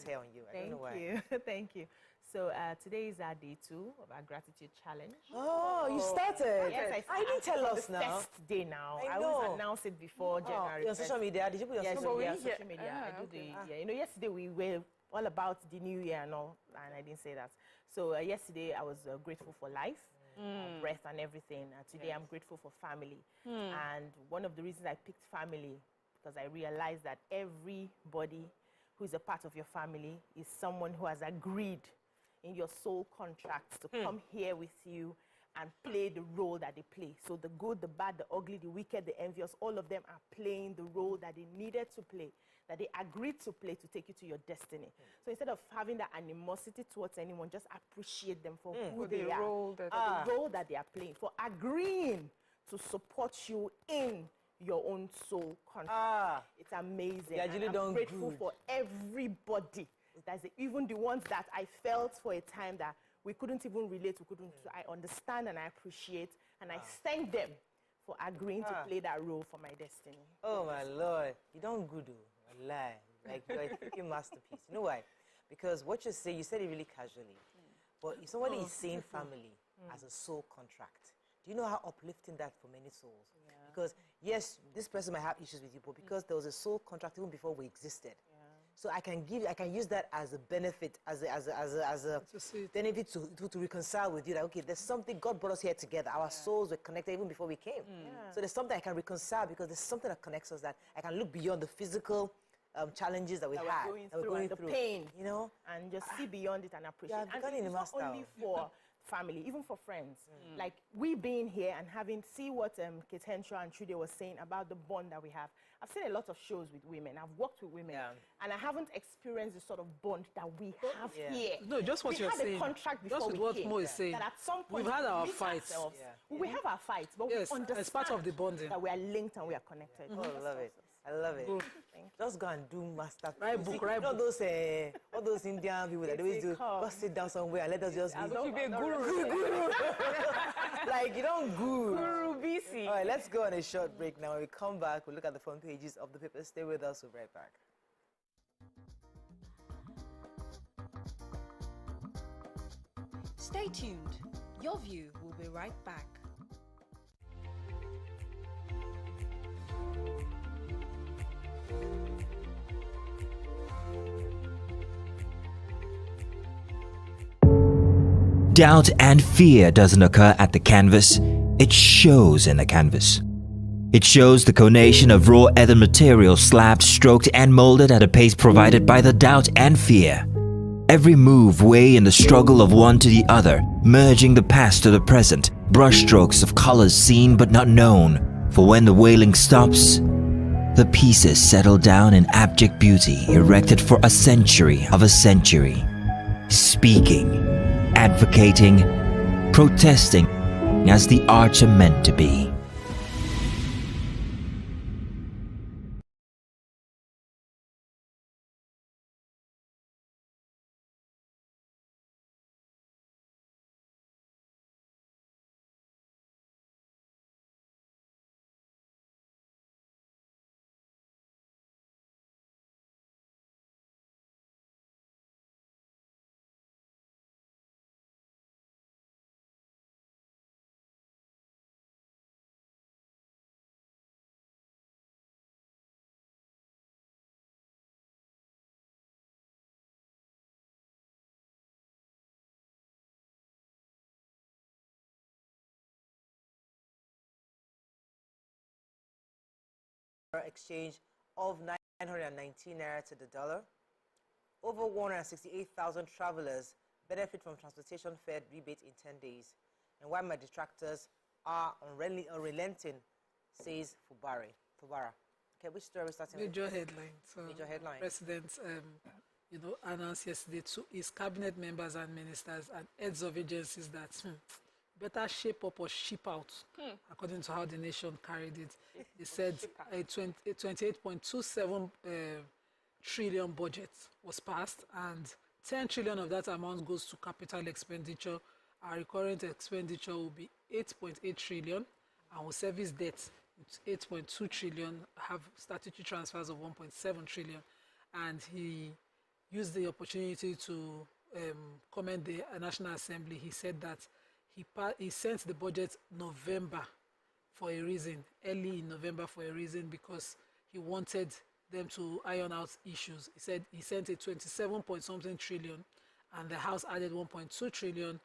hair on you. I don't know why. Thank you. Thank you. So today is our day 2 of our gratitude challenge. Oh, you started? Yes, I didn't tell us now. First day now. I always announce it before January. On social media? Did you put your social media? Yes, social media. I do the, you know, yesterday we were all about the new year and all, and I didn't say that. So yesterday I was grateful for life, breath and everything. And today I'm grateful for family. And one of the reasons I picked family, because I realized that everybody who is a part of your family is someone who has agreed in your soul contracts to come here with you and play the role that they play. So the good, the bad, the ugly, the wicked, the envious, all of them are playing the role that they needed to play, that they agreed to play to take you to your destiny. So instead of having that animosity towards anyone, just appreciate them for who they are, the role that they are playing, for agreeing to support you in your own soul contract. It's amazing. I'm grateful for everybody. Even the ones that I felt for a time that we couldn't even relate, I understand and I appreciate, and I thank them for agreeing to play that role for my destiny. Oh my Lord, you don't good, a lie. Like you're a freaking masterpiece. You know why? Because what you say, you said it really casually. But if somebody is saying family as a soul contract, do you know how uplifting that for many souls? Because yes, this person might have issues with you, but because there was a soul contract even before we existed. So I can use that as a benefit, as a benefit to reconcile with you. That okay, there's something, God brought us here together. Our souls were connected even before we came. So there's something I can reconcile because there's something that connects us, that I can look beyond the physical challenges that we're going through, the pain, you know, and just see beyond it and appreciate. And it's not only for family, even for friends. Like we being here and see what Kate Henshaw and Trude was saying about the bond that we have. I've seen a lot of shows with women. I've worked with women, and I haven't experienced the sort of bond that we have here. No, just what you're saying. We had a contract before just we what came. Mo is saying. That at some point we've had our fights. We have our fights, but we understand it's part of the bonding. that we are linked and we are connected. Oh, I love it. I love it. Just go and do master. Write book. All those Indian people that always do. Go sit down somewhere and let us just be. Don't be a guru. Like you don't Guru BC. All right, let's go on a short break now. When we come back, we'll look at the front pages of the paper. Stay with us. We'll be right back. Stay tuned. Your View will be right back. Doubt and fear doesn't occur at the canvas, it shows in the canvas. It shows the conation of raw earthen material slabbed, stroked and molded at a pace provided by the doubt and fear. Every move way in the struggle of one to the other, merging the past to the present, brushstrokes of colors seen but not known. For when the wailing stops, the pieces settle down in abject beauty erected for a century of a century. Speaking, advocating, protesting as the arts are meant to be. Exchange of 919 naira to the dollar. Over 168,000 travelers benefit from transportation fare rebate in 10 days. And why my detractors are unrelenting, says Fubara. Okay, which story starting Major headlines. Major headline. President, announced yesterday to his cabinet members and ministers and heads of agencies that better shape up or ship out, according to how the nation carried it. He said a 28.27 trillion budget was passed, and 10 trillion of that amount goes to capital expenditure. Our recurrent expenditure will be 8.8 trillion, and will service debt with 8.2 trillion, have statutory transfers of 1.7 trillion. And he used the opportunity to commend the National Assembly. He said that he sent the budget November for a reason, early in November for a reason, because he wanted them to iron out issues. He said he sent a 27 point something trillion, and the House added 1.2 trillion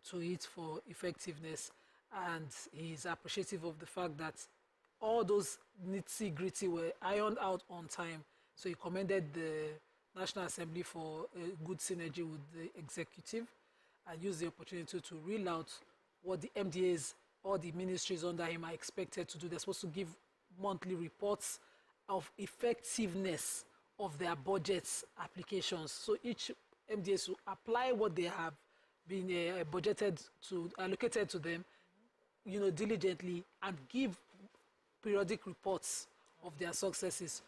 to it for effectiveness. And he's appreciative of the fact that all those nitty-gritty were ironed out on time. So he commended the National Assembly for a good synergy with the executive, and used the opportunity to reel out what the MDAs or the ministries under him are expected to do. They're supposed to give monthly reports of effectiveness of their budgets applications. So each MDA will apply what they have been allocated to them, diligently, and give periodic reports of their successes.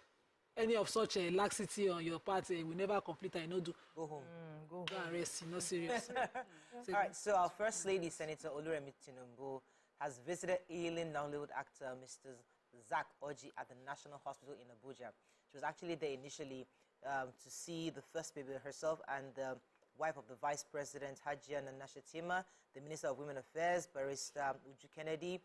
Any of such a laxity on your part, we never complete and do. Go home. Go and rest, you're not serious. All right, so our First Lady, Senator Oluremi Tinubu, has visited ailing Nollywood actor Mr. Zach Orji at the National Hospital in Abuja. She was actually there initially to see the first baby herself and the wife of the Vice President, Hajia Nana Shetima, the Minister of Women Affairs, Barrister Uju Kennedy,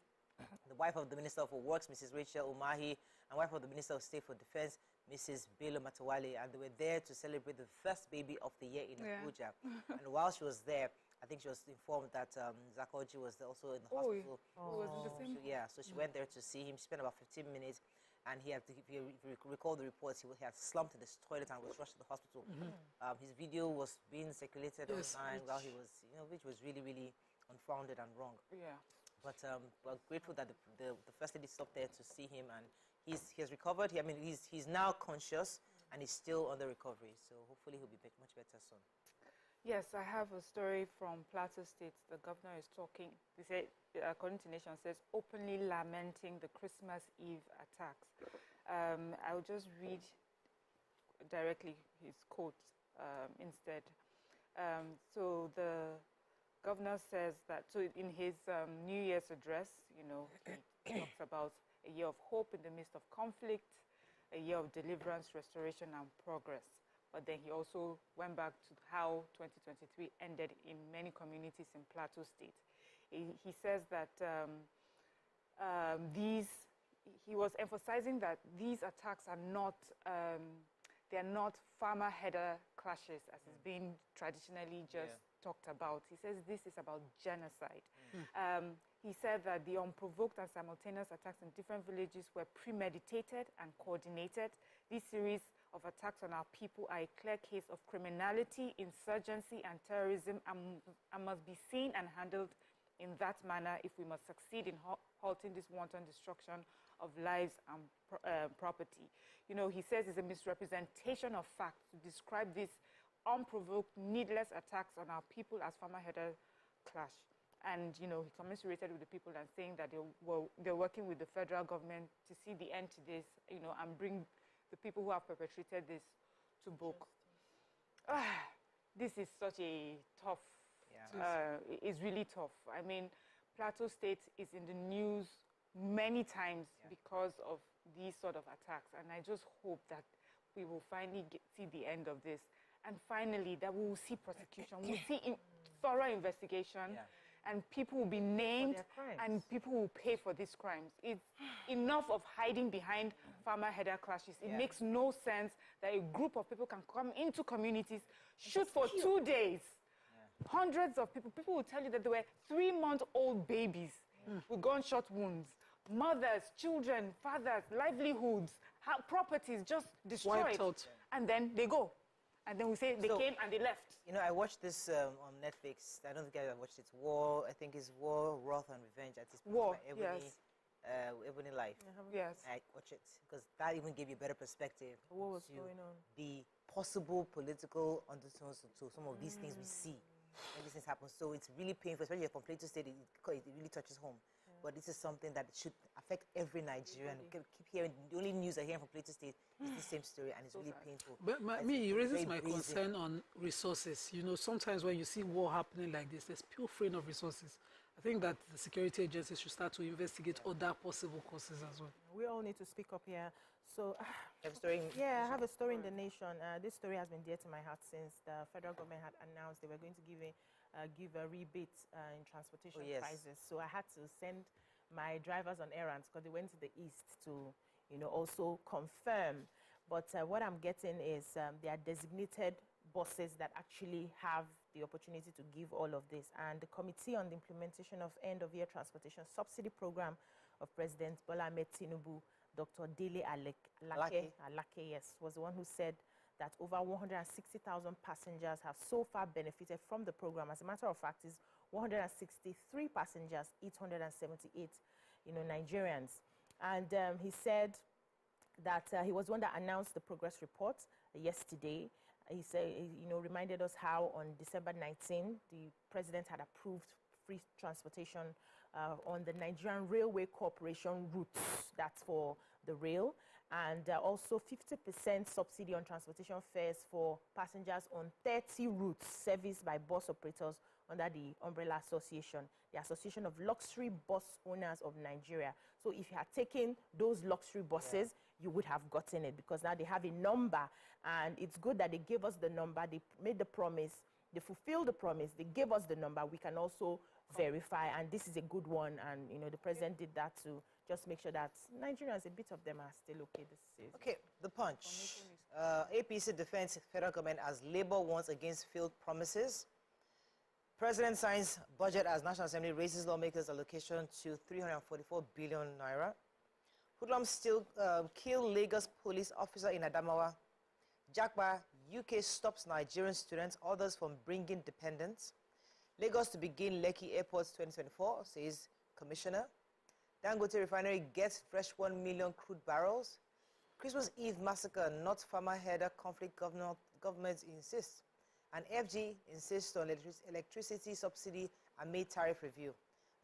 the wife of the Minister for Works, Mrs. Rachel Umahi, and wife of the Minister of State for Defense, Mrs. Bello Matawale, and they were there to celebrate the first baby of the year in Abuja. And while she was there, I think she was informed that Zach Orji was also in the hospital. So she went there to see him. She spent about 15 minutes, and he had to, if you recall the reports, he had slumped in the toilet and was rushed to the hospital. His video was being circulated online while he was, which was really, really unfounded and wrong. Yeah. But we're grateful that the First Lady stopped there to see him, and he has recovered. He's now conscious, and he's still under recovery. So hopefully he'll be much better soon. Yes, I have a story from Plateau State. The governor is talking. They say, according to Nation, says openly lamenting the Christmas Eve attacks. I'll just read directly his quote instead. So the governor says that. So in his New Year's address, he talks about a year of hope in the midst of conflict, a year of deliverance, restoration, and progress. But then he also went back to how 2023 ended in many communities in Plateau State. He says that he was emphasizing that these attacks are not, they're not farmer-header clashes as is being traditionally just talked about. He says this is about genocide. He said that the unprovoked and simultaneous attacks in different villages were premeditated and coordinated. This series of attacks on our people are a clear case of criminality, insurgency, and terrorism, and must be seen and handled in that manner if we must succeed in halting this wanton destruction of lives and property. He says it's a misrepresentation of facts to describe these unprovoked, needless attacks on our people as farmer-header clash. And, he commiserated with the people and saying that they're working with the federal government to see the end to this, and bring the people who have perpetrated this to book. This is such a tough, it's really tough. I mean, Plateau State is in the news many times because of these sort of attacks. And I just hope that we will finally see the end of this. And finally, that we will see prosecution, we'll see thorough investigation. And people will be named, and people will pay for these crimes. It's enough of hiding behind farmer-header clashes. It makes no sense that a group of people can come into communities, shoot for 2 days. Hundreds of people will tell you that there were 3-month-old babies with gunshot wounds. Mothers, children, fathers, livelihoods, properties just destroyed. Wiped out. And then they go. And then we say they came and they left. I watched this on Netflix. I don't think I watched it. War, I think it's War, Wrath, and Revenge. At this point, War, Ebony Life. Yes. I watch it because that even gave you a better perspective What was to going on? the possible political undertones to some of these things we see when these things happen. So it's really painful, especially from Plateau State. It really touches home. But this is something that should affect every Nigerian. We keep hearing, the only news I hear from Plateau State is the same story, and it's really painful. But it raises my concern on resources. Sometimes when you see war happening like this, there's pilfering of resources. I think that the security agencies should start to investigate other possible causes as well. We all need to speak up here. So, Have a story in yeah, I have a story in the nation. This story has been dear to my heart since the federal government had announced they were going to give a rebate in transportation prices. So I had to send my drivers on errands because they went to the east to, also confirm. But what I'm getting is they are designated buses that actually have the opportunity to give all of this. And the Committee on the Implementation of End-of-Year Transportation Subsidy Program of President Bola Ahmed Tinubu, Dr. Dele Alake, yes, was the one who said that over 160,000 passengers have so far benefited from the program. As a matter of fact, it's 163 passengers, 878, Nigerians. And he said that he was the one that announced the progress report yesterday. He said, reminded us how on December 19, the president had approved free transportation on the Nigerian Railway Corporation routes, that's for the rail, and also 50% subsidy on transportation fares for passengers on 30 routes serviced by bus operators under the umbrella association, the Association of Luxury Bus Owners of Nigeria. So if you had taken those luxury buses, you would have gotten it, because now they have a number, and it's good that they gave us the number. They made the promise, they fulfilled the promise, they gave us the number. We can also verify, and this is a good one. And the president did that to just make sure that Nigerians, a bit of them, are still okay. Okay, the Punch. APC defends federal government as Labour wants against failed promises. President signs budget as National Assembly raises lawmakers' allocation to 344 billion naira. Hoodlums still kill Lagos police officer in Adamawa. Jagba, UK stops Nigerian students, others from bringing dependents. Lagos to begin Lekki Airports 2024, says Commissioner. Dangote Refinery gets fresh 1 million crude barrels. Christmas Eve massacre, not farmer header conflict, government insists. And FG insists on electricity subsidy amid tariff review.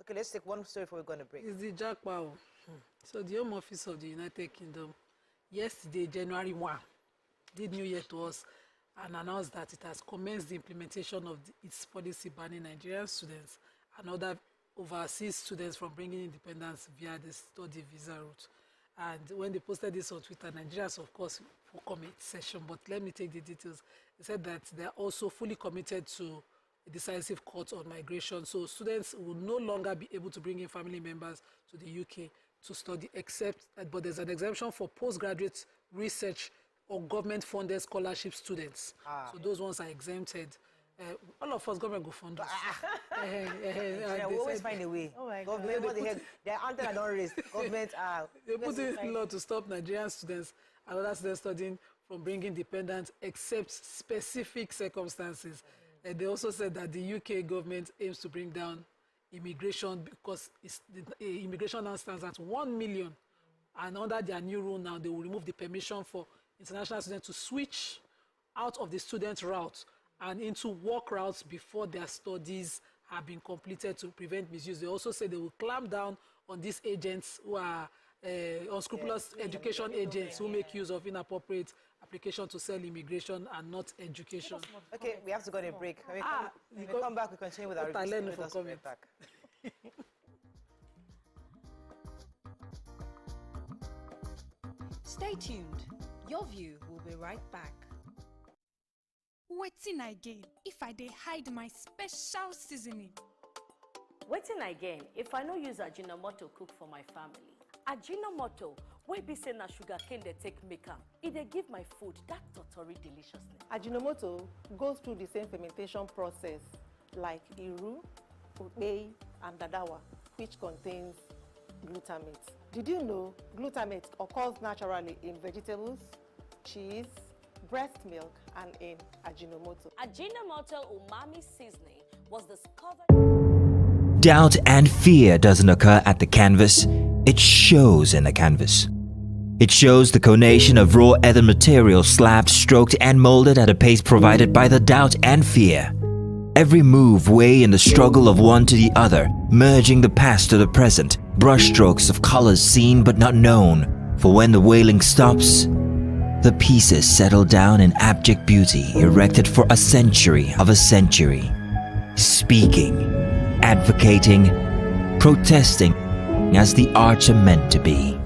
Okay, let's take one story before we're going to break. It's the Jackpot. So the Home Office of the United Kingdom, yesterday, January 1, did New Year to us and announced that it has commenced the implementation of its policy banning Nigerian students and other overseas students from bringing independence via the study visa route. And when they posted this on Twitter, Nigerians, of course, will comment session, but let me take the details. They said that they are also fully committed to a decisive court on migration. So students will no longer be able to bring in family members to the UK to study, but there's an exemption for postgraduate research or government-funded scholarship students. So those ones are exempted. All of us, government go fund us. We always find a way. Oh my government, what the heck? They're anti that don't raise. Government they put in law to stop Nigerian students and other students studying from bringing dependents except specific circumstances. They also said that the UK government aims to bring down immigration because the immigration now stands at 1 million. And under their new rule now, they will remove the permission for international students to switch out of the student route and into work routes before their studies have been completed to prevent misuse. They also say they will clamp down on these agents who are unscrupulous education agents who make use of inappropriate application to sell immigration and not education. Okay, we have to go on a break. When we come back, we continue with our review. Stay tuned. Your view will be right back. Waiting again if I dey hide my special seasoning. Waiting again if I no use Ajinomoto cook for my family. Ajinomoto, wey be say na sugarcane dey take make am, e dey give my food that totori deliciousness. Ajinomoto goes through the same fermentation process like Iru, Ukpei, and Dadawa, which contains glutamate. Did you know glutamate occurs naturally in vegetables, cheese, breast milk, and in Ajinomoto? Ajinomoto umami seasoning was discovered. Doubt and fear doesn't occur at the canvas, it shows in the canvas. It shows the conation of raw earthen material slabbed, stroked, and molded at a pace provided by the doubt and fear. Every move way in the struggle of one to the other, merging the past to the present, brushstrokes of colors seen but not known. For when the wailing stops, the pieces settle down in abject beauty erected for a century of a century, speaking advocating, protesting as the arts are meant to be.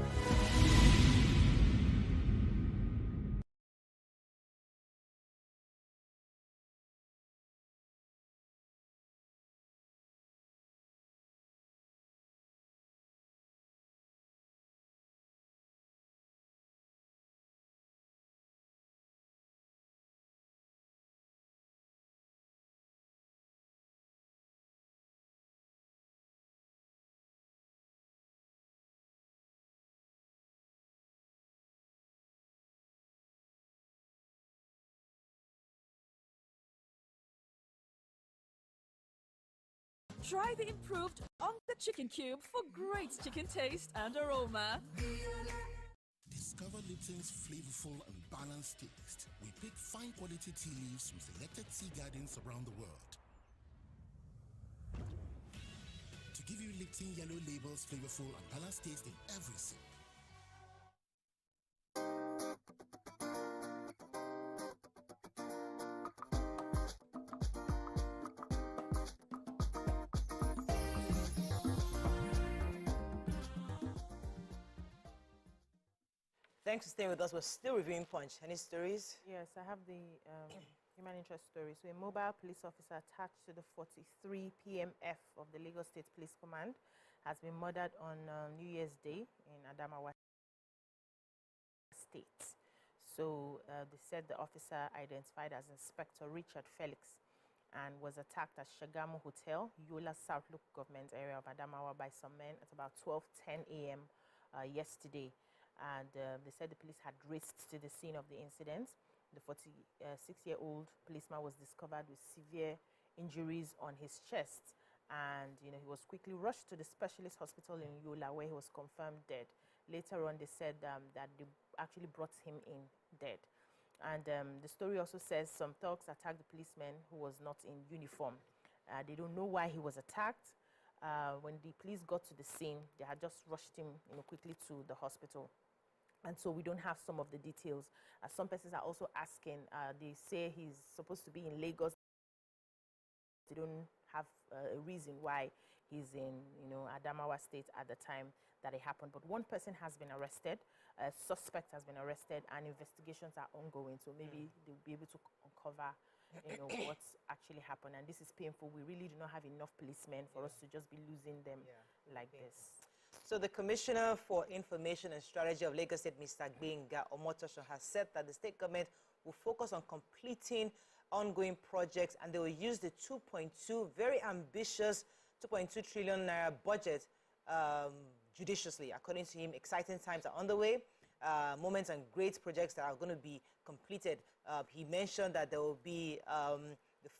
Try the improved on the chicken cube for great chicken taste and aroma. Discover Lipton's flavorful and balanced taste. We pick fine quality tea leaves from selected tea gardens around the world. To give you Lipton Yellow Label's flavorful and balanced taste in every sip. Thanks for staying with us. We're still reviewing Punch. Any stories? Yes, I have the human interest story. So a mobile police officer attached to the 43 PMF of the Lagos State Police Command has been murdered on New Year's Day in Adamawa State. So they said the officer, identified as Inspector Richard Felix, and was attacked at Shagamu Hotel, Yola South Local Government area of Adamawa by some men at about 12:10 a.m. Yesterday. And they said the police had raced to the scene of the incident. The 46-year-old policeman was discovered with severe injuries on his chest, and he was quickly rushed to the specialist hospital in Yola, where he was confirmed dead. Later on, they said that they actually brought him in dead. And the story also says some thugs attacked the policeman who was not in uniform. They don't know why he was attacked. When the police got to the scene, they had just rushed him quickly to the hospital. And so we don't have some of the details. Some persons are also asking, they say he's supposed to be in Lagos. They don't have a reason why he's in Adamawa State at the time that it happened. But one person has been arrested, a suspect has been arrested, and investigations are ongoing. So maybe they'll be able to uncover what's actually happened. And this is painful. We really do not have enough policemen for us to just be losing them like this. So the Commissioner for Information and Strategy of Lagos State, Mr. Gbenga Omotosho, has said that the state government will focus on completing ongoing projects, and they will use the 2.2, very ambitious 2.2 trillion naira budget judiciously. According to him, exciting times are on the way. Moments and great projects that are going to be completed. He mentioned that there will be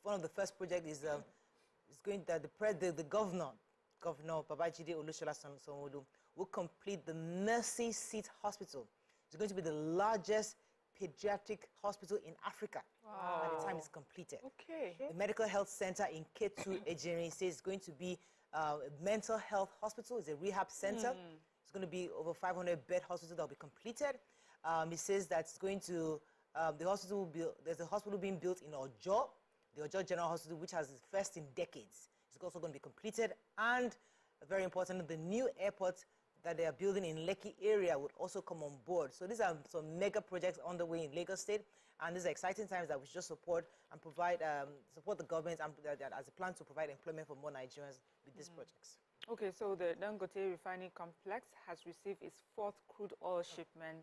one of the first projects is going that the Governor Babajide Olusola Sanwo-Olu will complete the Mercy Seat Hospital. It's going to be the largest pediatric hospital in Africa by the time it's completed. Okay. The Medical Health Center in Ketu, Ejiri, says it's going to be a mental health hospital. It's a rehab center. It's going to be over 500-bed hospital that will be completed. He says that it's going to, there's a hospital being built in Ojo, the Ojo General Hospital, which has its first in decades. It's also going to be completed, and very important, the new airport that they are building in Lekki area would also come on board. So these are some mega projects on the way in Lagos State, and these are exciting times that we should just support and provide support the government and as a plan to provide employment for more Nigerians with these projects. Okay, so the Dangote Refinery Complex has received its 4th crude oil shipment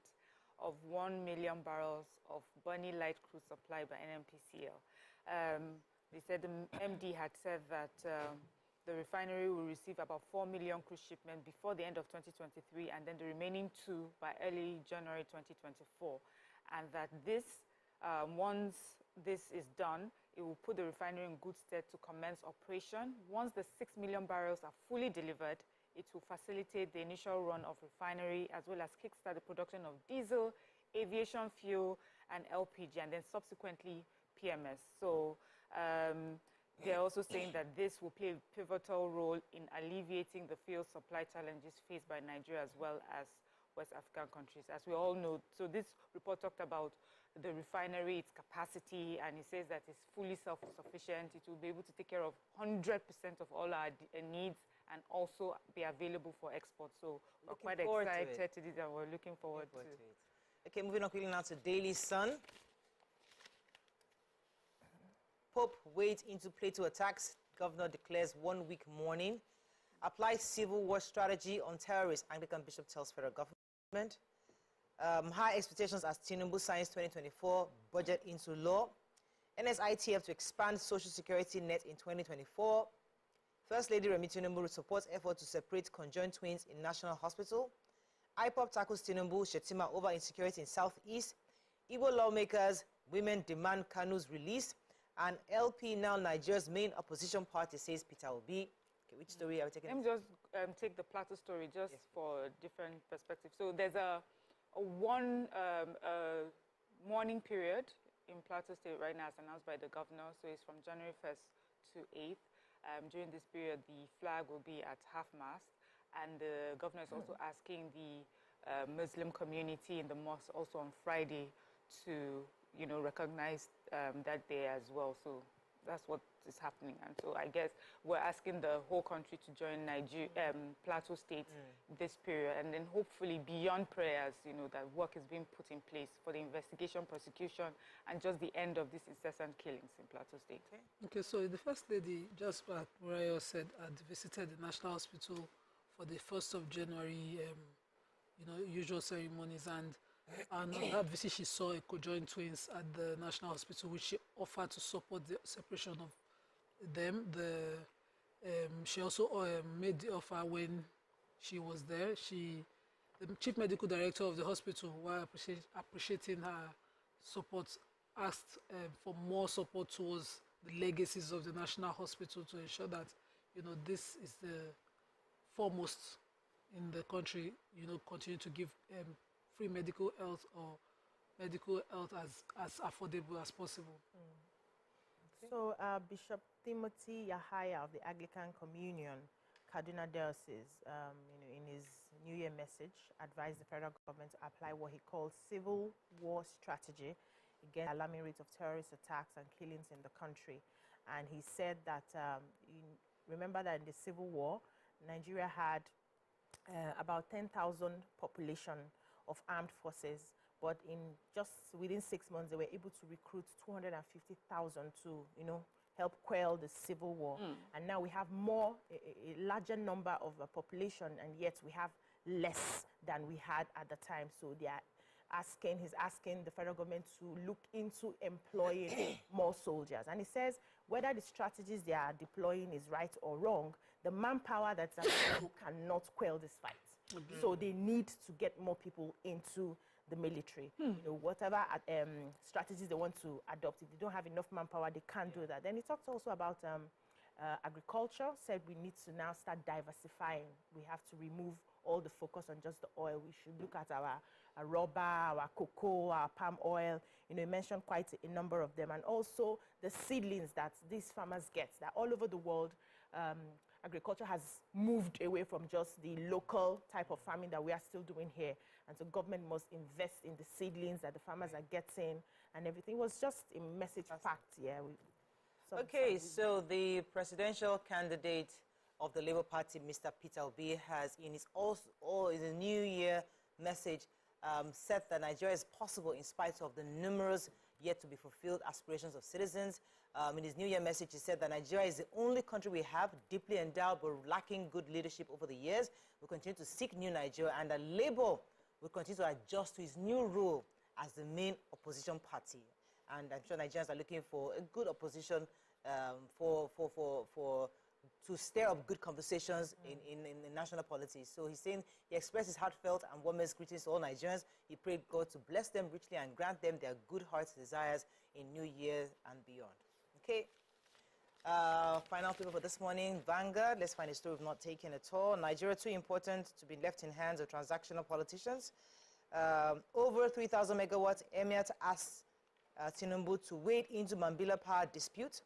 of 1 million barrels of Bunny Light crude supply by NNPCL. They said the MD had said that the refinery will receive about 4 million crude shipments before the end of 2023, and then the remaining 2 by early January 2024. And that this, once this is done, it will put the refinery in good stead to commence operation. Once the 6 million barrels are fully delivered, it will facilitate the initial run of refinery as well as kickstart the production of diesel, aviation fuel, and LPG, and then subsequently PMS. So they're also saying that this will play a pivotal role in alleviating the fuel supply challenges faced by Nigeria as well as West African countries, as we all know. So this report talked about the refinery, its capacity, and he says that it's fully self-sufficient. It will be able to take care of 100% of all our needs and also be available for export. So we're quite excited to this, and we're looking forward to it. Okay, moving on quickly now to Daily Sun. Pope wades into Plateau attacks. Governor declares 1 week mourning. Applies civil war strategy on terrorists. Anglican bishop tells federal government. High expectations as Tinubu signs 2024 budget into law. NSITF to expand social security net in 2024. First Lady Remi Tinubu supports effort to separate conjoined twins in National Hospital. IPOP tackles Tinubu, Shetima over insecurity in Southeast. Igbo lawmakers, women demand Kanu's release. And LP, now Nigeria's main opposition party, says Peter Obi. Okay, which story are we taking? Let me just take the Plateau story just for different perspectives. So there's a mourning period in Plateau State right now, as announced by the governor. So it's from January 1st to 8th. During this period, the flag will be at half-mast. And the governor is also asking the Muslim community in the mosque also on Friday to, recognize that day as well. So that's what is happening. And so I guess we're asking the whole country to join Plateau State this period. And then hopefully beyond prayers, that work is being put in place for the investigation, prosecution, and just the end of these incessant killings in Plateau State. Okay, so the First Lady, just what Murayo said, had visited the National Hospital for the 1st of January, usual ceremonies, and on that visit she saw a conjoined twins at the National Hospital, which she offered to support the separation of them. She also made the offer when she was there. The Chief Medical Director of the hospital, while appreciating her support, asked for more support towards the legacies of the National Hospital to ensure that, this is the foremost in the country, continue to give free medical health or medical health as affordable as possible. So Bishop Timothy Yahaya of the Anglican Communion, Kaduna Diocese, in his New Year message, advised the federal government to apply what he calls civil war strategy against the alarming rate of terrorist attacks and killings in the country. And he said that, remember that in the Civil War, Nigeria had about 10,000 population of armed forces, but in just within 6 months, they were able to recruit 250,000 to, help quell the civil war. And now we have a larger number of a population, and yet we have less than we had at the time. So he's asking the federal government to look into employing more soldiers. And he says whether the strategies they are deploying is right or wrong, the manpower that's available cannot quell this fight. So they need to get more people into the military. Whatever strategies they want to adopt, if they don't have enough manpower, they can't do that. Then he talked also about agriculture, said we need to now start diversifying. We have to remove all the focus on just the oil. We should look at our rubber, our cocoa, our palm oil. He mentioned quite a number of them. And also the seedlings that these farmers get, that all over the world, agriculture has moved away from just the local type of farming that we are still doing here. And so government must invest in the seedlings that the farmers are getting and everything. It was just a message packed, Okay, so the presidential candidate of the Labour Party, Mr. Peter Obi, has in his New Year message said that Nigeria is possible in spite of the numerous yet to be fulfilled aspirations of citizens. In his New Year message, he said that Nigeria is the only country we have deeply endowed but lacking good leadership over the years. We'll continue to seek new Nigeria, and that Labour will continue to adjust to his new role as the main opposition party. And I'm sure Nigerians are looking for a good opposition to stir up good conversations in national politics. So he's saying he expressed his heartfelt and warmest greetings to all Nigerians. He prayed God to bless them richly and grant them their good heart's desires in New Year and beyond. Okay. Final paper for this morning, Vanguard. Let's find a story we've not taken at all. Nigeria too important to be left in hands of transactional politicians. Over 3,000 megawatts, Emir asks Tinubu to wade into Mambila power dispute.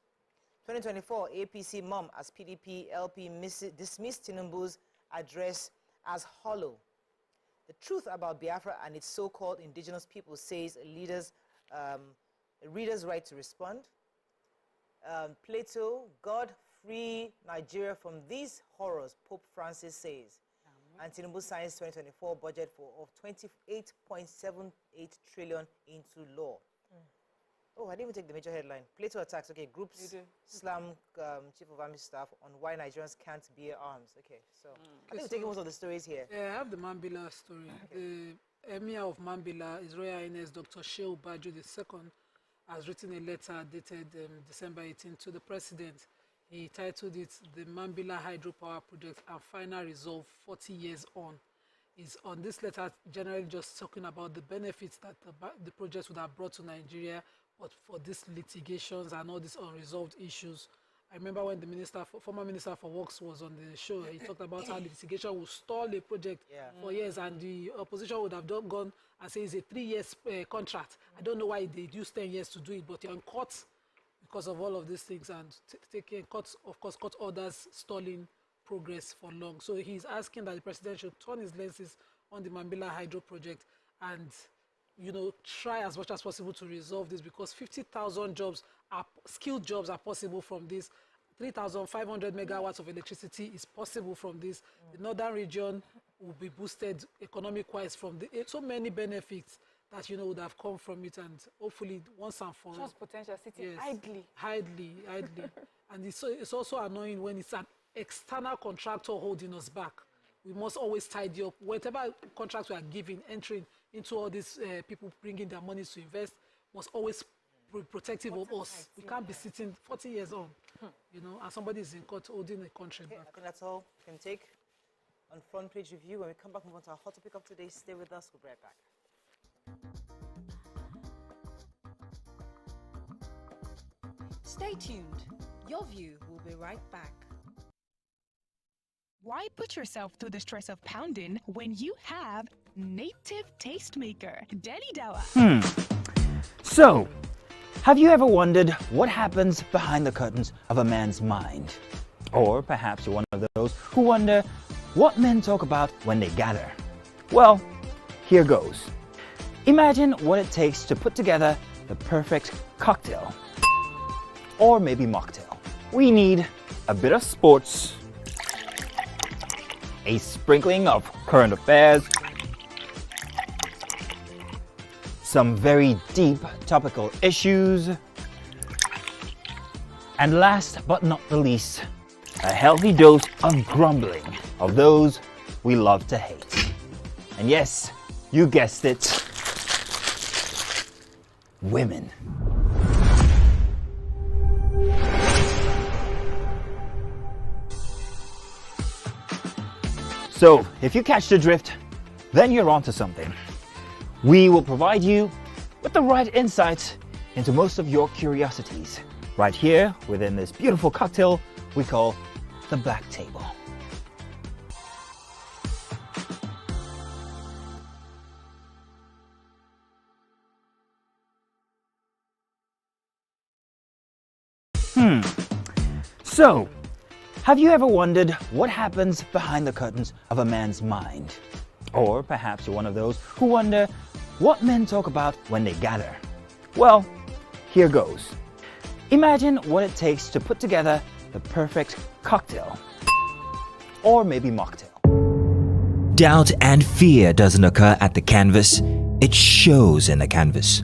2024 APC mom as PDP LP dismissed Tinubu's address as hollow. The truth about Biafra and its so-called indigenous people, says leaders a reader's right to respond. Plateau, God free Nigeria from these horrors, Pope Francis says. And Tinubu signs 2024 budget of 28.78 trillion into law. Oh, I didn't even take the major headline. Plateau attacks. Okay, groups slam Chief of Army Staff on why Nigerians can't bear arms. Okay, so I think we're taking most of the stories here. Yeah, I have the Mambila story. Okay. The Emir of Mambila, His Royal Highness Dr. Shehu Baju II, has written a letter dated December 18 to the President. He titled it The Mambila Hydropower Project and Final Resolve 40 Years On. Is on this letter generally just talking about the benefits that the project would have brought to Nigeria, but for these litigations and all these unresolved issues. I remember when the former Minister for Works was on the show, he talked about how the litigation would stall a project for years, and the opposition would have gone and say it's a 3 years contract. I don't know why they used 10 years to do it, but you're in court because of all of these things, and taking court orders stalling progress for long. So he's asking that the president should turn his lenses on the Mambila Hydro project and, you know, try as much as possible to resolve this, because 50,000 jobs, skilled jobs are possible from this. 3,500 megawatts of electricity is possible from this. The northern region will be boosted economic-wise from so many benefits that, you know, would have come from it, and hopefully once and for all. Just potential sitting idly. And it's also annoying when it's an external contractor holding us back. We must always tidy up. Whatever contracts we are giving, entering into all these people bringing their money to invest, must always be protective of us. We can't be sitting 40 years on, you know, and somebody is in court holding a country back. I think that's all we can take on Front Page Review. When we come back, move on to our hot topic of today. Stay with us. We'll be right back. Stay tuned. Your view will be right back. Why put yourself through the stress of pounding when you have Native Tastemaker Deli Dawa? So, have you ever wondered what happens behind the curtains of a man's mind? Or perhaps you're one of those who wonder what men talk about when they gather. Well, here goes. Imagine what it takes to put together the perfect cocktail. Or maybe mocktail. We need a bit of sports, a sprinkling of current affairs, some very deep topical issues, and last but not the least, a healthy dose of grumbling of those we love to hate. And yes, you guessed it, women. So, if you catch the drift, then you're onto something. We will provide you with the right insights into most of your curiosities, right here within this beautiful cocktail we call the Black Table. So, have you ever wondered what happens behind the curtains of a man's mind? Or perhaps you're one of those who wonder what men talk about when they gather. Well, here goes. Imagine what it takes to put together the perfect cocktail. Or maybe mocktail. Doubt and fear doesn't occur at the canvas, it shows in the canvas.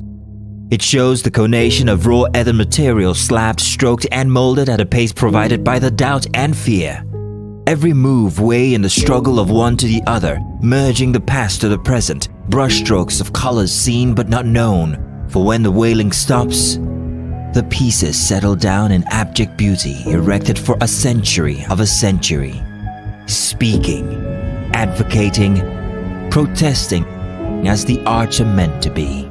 It shows the conation of raw earthen material slabbed, stroked and molded at a pace provided by the doubt and fear. Every move way in the struggle of one to the other, merging the past to the present, brushstrokes of colors seen but not known. For when the wailing stops, the pieces settle down in abject beauty erected for a century of a century. Speaking, advocating, protesting as the arts are meant to be.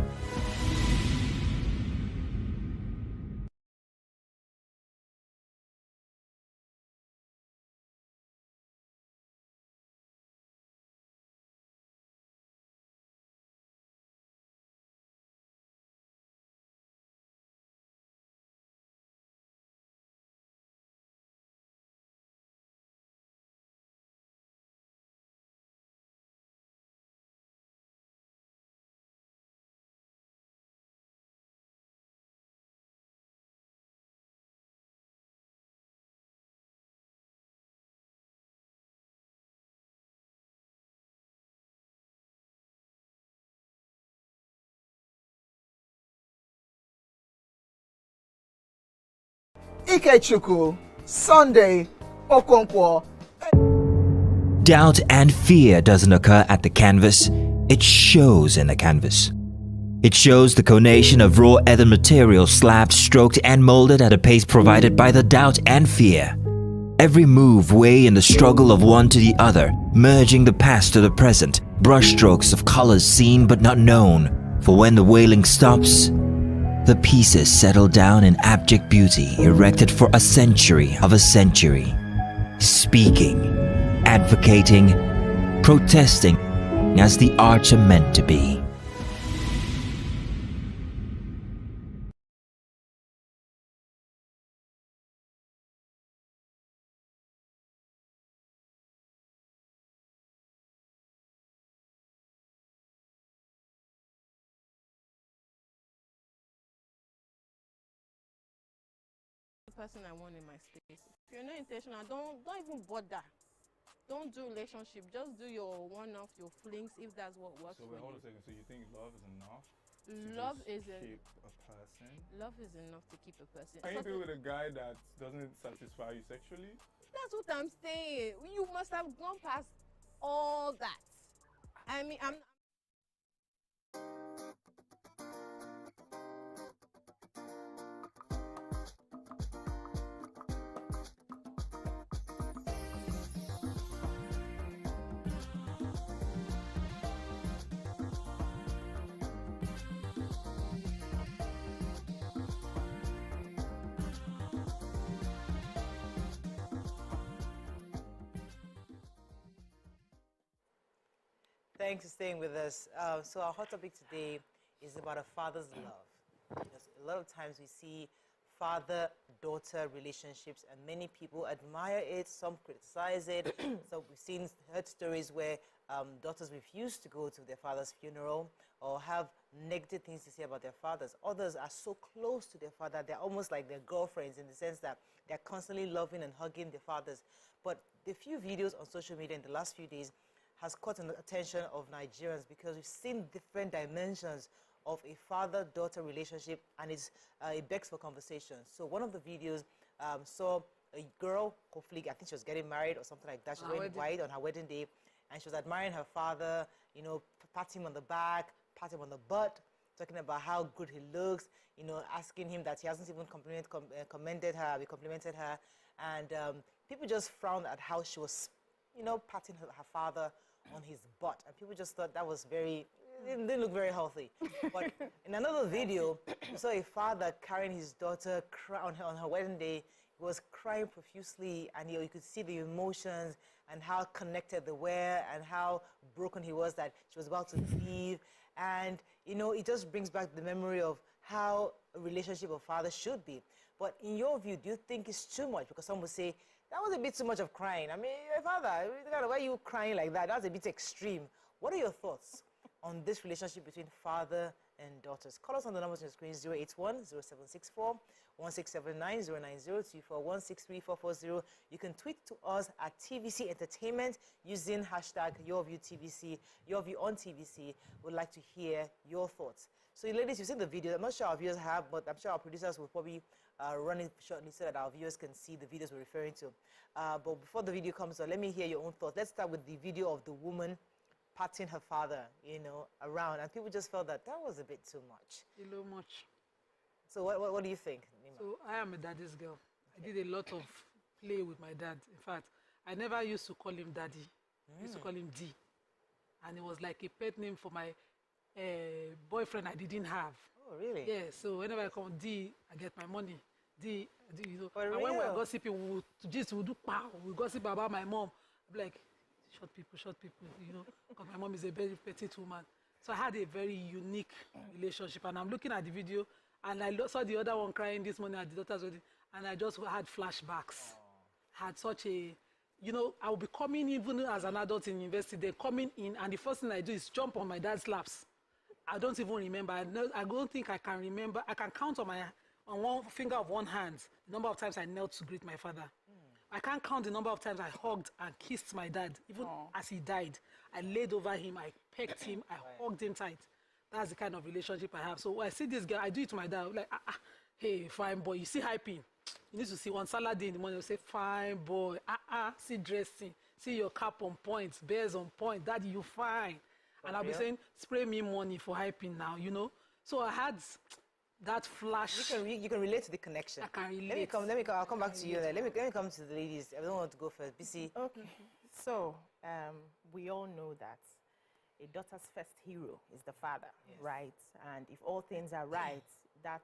Ikechukwu, Sunday, Okonkwo. Doubt and fear doesn't occur at the canvas, it shows in the canvas. It shows the conation of raw earthen material slabbed, stroked and molded at a pace provided by the doubt and fear. Every move way in the struggle of one to the other, merging the past to the present, brushstrokes of colors seen but not known. For when the wailing stops, the pieces settle down in abject beauty erected for a century of a century. Speaking, advocating, protesting as the arts are meant to be. Person I want in my space. If you're not intentional, don't even bother. Don't do relationship. Just do your one-off, your flings, if that's what works so for hold you. a second. So you think love is enough? Love to is keep a person. Love is enough to keep a person. Can you be with a guy that doesn't satisfy you sexually? That's what I'm saying. You must have gone past all that. I mean, I'm. Thanks for staying with us. So our hot topic today is about a father's love. Because a lot of times we see father-daughter relationships, and many people admire it, some criticize it. So we've heard stories where daughters refuse to go to their father's funeral or have negative things to say about their fathers. Others are so close to their father, they're almost like their girlfriends in the sense that they're constantly loving and hugging their fathers. But the few videos on social media in the last few days has caught the attention of Nigerians because we've seen different dimensions of a father-daughter relationship, and it begs for conversation. So one of the videos saw a girl, hopefully, I think she was getting married or something like that. She was wearing white on her wedding day, and she was admiring her father, you know, patting him on the back, patting him on the butt, talking about how good he looks, you know, asking him that he hasn't even complimented her, and people just frowned at how she was, you know, patting her father on his butt, and people just thought that was didn't look very healthy. But in another video, we saw a father carrying his daughter on her wedding day. He was crying profusely, and you could see the emotions and how connected they were and how broken he was that she was about to leave. And, you know, it just brings back the memory of how a relationship of father should be. But in your view, do you think it's too much? Because some would say, that was a bit too much of crying. I mean, your father, why are you crying like that? That's a bit extreme. What are your thoughts on this relationship between father and daughters? Call us on the numbers on the screen, 081-0764 1679 09024 163440. You can tweet to us at TVC Entertainment using hashtag YourViewTVC, YourView on TVC. We'd like to hear your thoughts. So, ladies, you've seen the video. I'm not sure our viewers have, but I'm sure our producers will probably run it shortly so that our viewers can see the videos we're referring to. But before the video comes on, let me hear your own thoughts. Let's start with the video of the woman patting her father, you know, around, and people just felt that was a bit too much. A little much. So what do you think, Nima? So I am a daddy's girl. I did a lot of play with my dad. In fact, I never used to call him daddy. I used to call him D. And it was like a pet name for my boyfriend I didn't have. Oh, really? Yeah, so whenever I come D, I get my money. D, you know. For and real? when we're gossiping, we'll do pow. We gossip about my mom. I'm like, short people, you know, because my mom is a very petite woman. So I had a very unique relationship, and I'm looking at the video, and I saw the other one crying this morning at the daughter's wedding, and I just had flashbacks. Had such a, you know, I will be coming even as an adult in university, they're coming in, and the first thing I do is jump on my dad's laps. I don't even remember. I don't think I can remember. I can count on one finger of one hand the number of times I knelt to greet my father. I can't count the number of times I hugged and kissed my dad, even as he died. I laid over him, I pecked him, I hugged him tight. That's the kind of relationship I have. So when I see this girl, I do it to my dad. I'm like, hey, fine boy, you see hyping? You need to see one Saturday in the morning, you say, fine boy, see dressing, see your cap on point, bears on point, daddy, you fine. And I'll be saying, spray me money for hyping now, you know. So I had that flash. You can relate to the connection. I can relate. Let me come. I'll come back to you. Let me come to the ladies. I don't want to go first. BC. Okay. So we all know that a daughter's first hero is the father, right? And if all things are right, that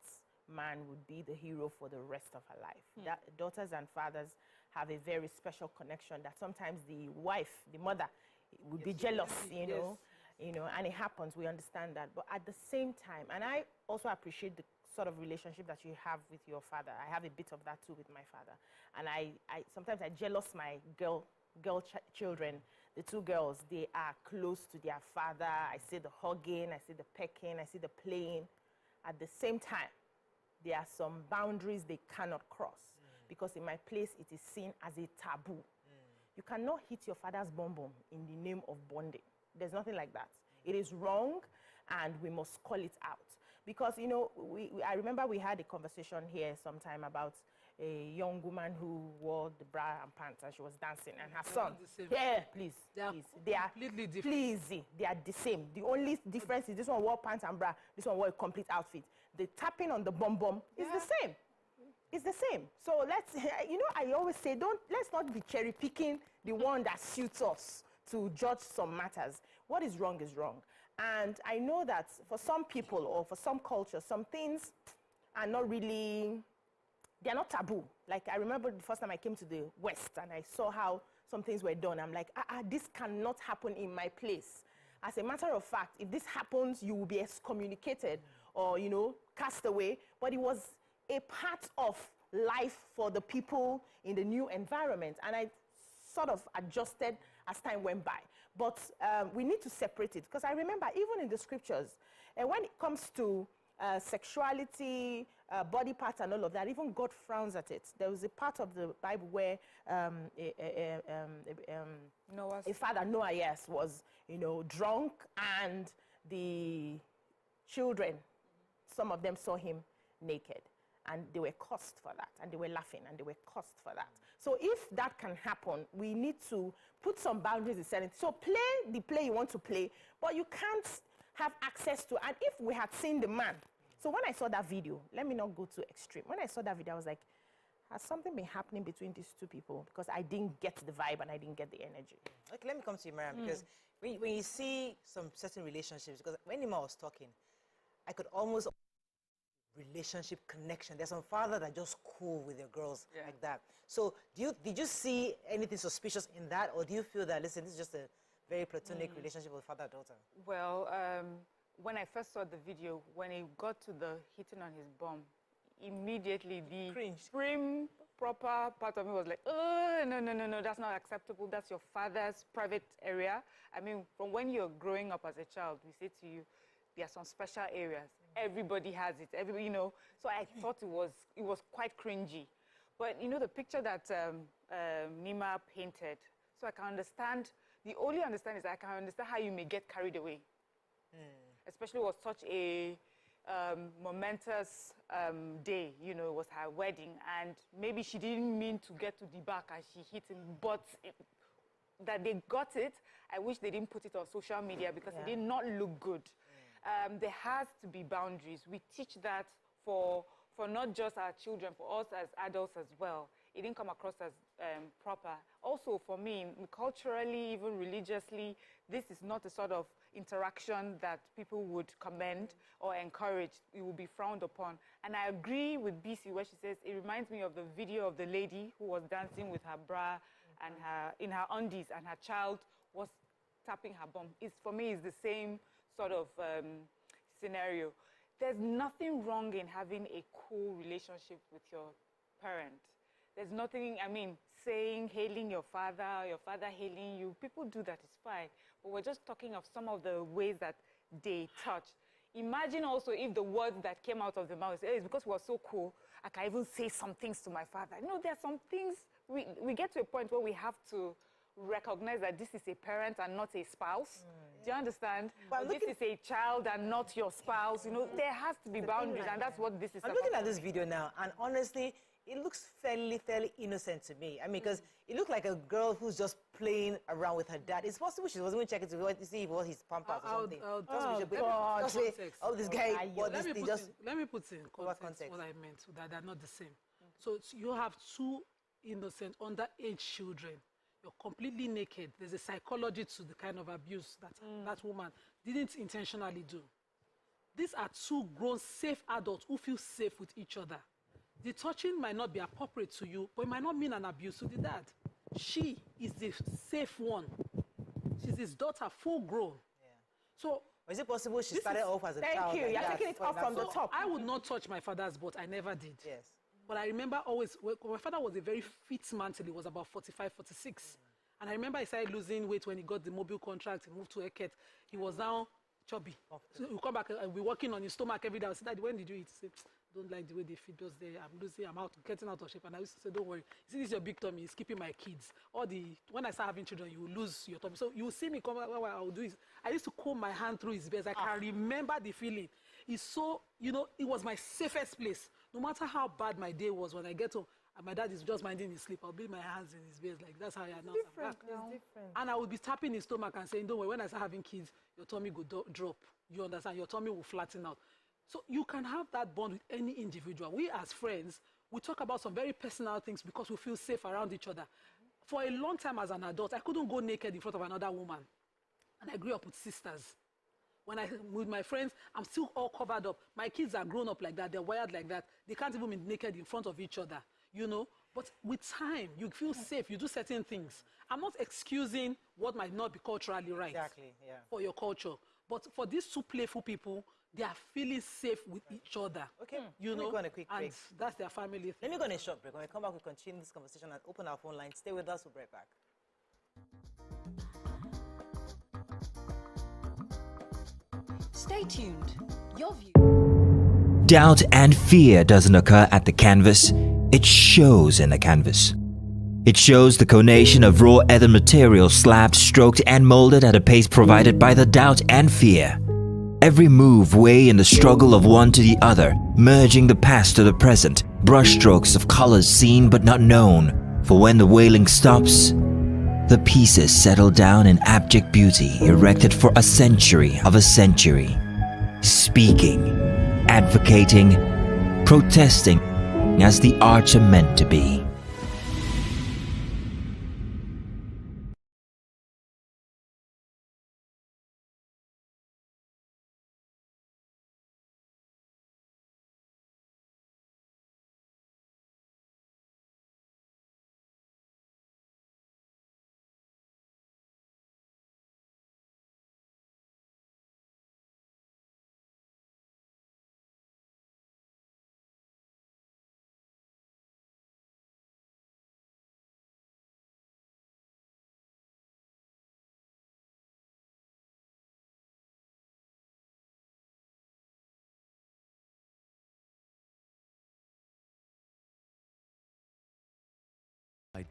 man would be the hero for the rest of her life. That daughters and fathers have a very special connection that sometimes the wife, the mother, would be jealous, you know. You know, and it happens, we understand that. But at the same time, and I also appreciate the sort of relationship that you have with your father. I have a bit of that too with my father. And I sometimes I jealous my children, the two girls, they are close to their father. I see the hugging, I see the pecking, I see the playing. At the same time, there are some boundaries they cannot cross. Because in my place, it is seen as a taboo. You cannot hit your father's bum in the name of bonding. There's nothing like that. It is wrong, and we must call it out. Because, you know, I remember we had a conversation here sometime about a young woman who wore the bra and pants and she was dancing, and her son. Yeah, please. They are completely different. Please, they are the same. The only difference is this one wore pants and bra, this one wore a complete outfit. The tapping on the bum is the same. It's the same. So let's, you know, I always say, let's not be cherry picking the one that suits us to judge some matters. What is wrong is wrong. And I know that for some people or for some cultures, some things are not really, they're not taboo. Like I remember the first time I came to the West and I saw how some things were done. I'm like, this cannot happen in my place. As a matter of fact, if this happens, you will be excommunicated or, you know, cast away. But it was a part of life for the people in the new environment. And I sort of adjusted as time went by. But we need to separate it. Because I remember, even in the scriptures, when it comes to sexuality, body parts and all of that, even God frowns at it. There was a part of the Bible where a father, Noah, was, you know, drunk, and the children, some of them saw him naked. And they were cursed for that, and they were laughing, and they were cursed for that. So if that can happen, we need to put some boundaries in setting. So play the play you want to play, but you can't have access to. And if we had seen the man, so when I saw that video, let me not go too extreme. When I saw that video, I was like, has something been happening between these two people? Because I didn't get the vibe and I didn't get the energy. Okay, let me come to you, Mariam, because when you see some certain relationships, because when Nima was talking, I could almost relationship connection. There's some father that just cool with their girls like that. So did you see anything suspicious in that, or do you feel that, listen, this is just a very platonic relationship with father-daughter? Well, when I first saw the video, when he got to the hitting on his bum, immediately the prim proper part of me was like, oh, no, that's not acceptable. That's your father's private area. I mean, from when you're growing up as a child, we say to you, there are some special areas. Everybody has it. Everybody, you know. So I thought it was quite cringy. But you know, the picture that Nima painted, so I can understand. The only understand is I can understand how you may get carried away, especially was such a momentous day. You know, it was her wedding, and maybe she didn't mean to get to the back and she hit him, but that they got it. I wish they didn't put it on social media because it did not look good. There has to be boundaries. We teach that for not just our children, for us as adults as well. It didn't come across as proper. Also, for me, culturally, even religiously, this is not a sort of interaction that people would commend or encourage. It would be frowned upon. And I agree with BC where she says, it reminds me of the video of the lady who was dancing with her bra and in her undies, and her child was tapping her bum. For me, it's the same sort of scenario. There's nothing wrong in having a cool relationship with your parent. There's nothing, I mean, hailing your father hailing you. People do that, it's fine. But we're just talking of some of the ways that they touch. Imagine also if the words that came out of the mouth, it's because we're so cool, I can even say some things to my father. You know, there are some things, we get to a point where we have to recognize that this is a parent and not a spouse. Do you understand? But this is a child and not your spouse. You know, there has to be boundaries, and that's what this is about. I'm looking at this video now, and honestly, it looks fairly innocent to me. I mean, because it looked like a girl who's just playing around with her dad. It's possible she wasn't even checking to see if his pampers or something. This guy, let me put in context what I meant, so that they're not the same. So you have two innocent underage children. You're completely naked. There's a psychology to the kind of abuse that that woman didn't intentionally do. These are two grown, safe adults who feel safe with each other. The touching might not be appropriate to you, but it might not mean an abuse to the dad. She is the safe one. She's his daughter, full grown. Yeah. So, is it possible she started off as a child? Thank you. You're taking it off from the top. I would not touch my father's butt. I never did. Yes. But I remember always, my father was a very fit man till he was about 45, 46. And I remember he started losing weight when he got the mobile contract. He moved to Eket. He was now chubby. So he'll come back and be working on his stomach every day. I would say, Daddy, when did you eat? He said, don't like the way they feed us there. I'm getting out of shape. And I used to say, don't worry. You see, this is your big tummy. It's keeping my kids. When I start having children, you will lose your tummy. So you will see me come, what I will do is, I used to comb my hand through his bed. I can remember the feeling. It's so, it was my safest place. No matter how bad my day was, when I get home, and my dad is just minding his sleep, I'll be my hands in his bed. Like, that's how I announce. Different. And I would be tapping his stomach and saying, don't worry, when I start having kids, your tummy will drop. You understand? Your tummy will flatten out. So you can have that bond with any individual. We as friends, we talk about some very personal things because we feel safe around each other. For a long time as an adult, I couldn't go naked in front of another woman. And I grew up with sisters. With my friends, I'm still all covered up. My kids are grown up like that. They're wired like that. They can't even be naked in front of each other, But with time, you feel safe. You do certain things. I'm not excusing what might not be culturally right for your culture. But for these two playful people, they are feeling safe with each other. Okay, let me go on a quick break. And that's their family thing. Let me go on a short break. When we come back, we'll continue this conversation and open our phone line. Stay with us. We'll be right back. Stay tuned. Your view. Doubt and fear doesn't occur at the canvas, it shows in the canvas. It shows the conation of raw earthen material slabbed, stroked and molded at a pace provided by the doubt and fear. Every move way in the struggle of one to the other, merging the past to the present, brushstrokes of colors seen but not known. For when the wailing stops, the pieces settle down in abject beauty erected for a century of a century. Speaking, advocating, protesting as the arts are meant to be.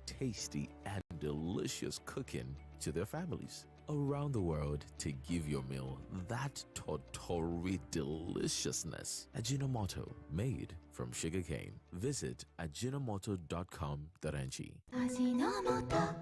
Tasty and delicious cooking to their families around the world to give your meal that totori deliciousness. Ajinomoto, made from sugarcane. Visit ajinomoto.com.ng. Ajinomoto.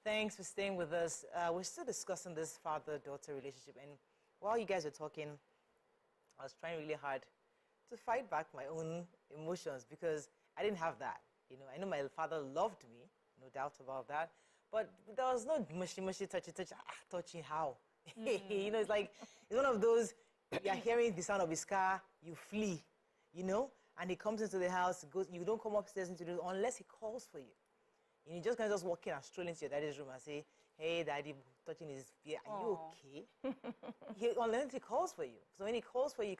Thanks for staying with us. We're still discussing this father-daughter relationship, and while you guys were talking, I was trying really hard to fight back my own emotions because I didn't have that. I know my father loved me, no doubt about that, but there was no mushy, touchy, touching how. It's like, it's one of those, you're hearing the sound of his car, you flee, and he comes into the house, goes, you don't come upstairs into the room unless he calls for you. You just kind of just walk in and stroll into your daddy's room and say, hey, daddy, touching his beard, are you okay? Unless he calls for you. So when he calls for you,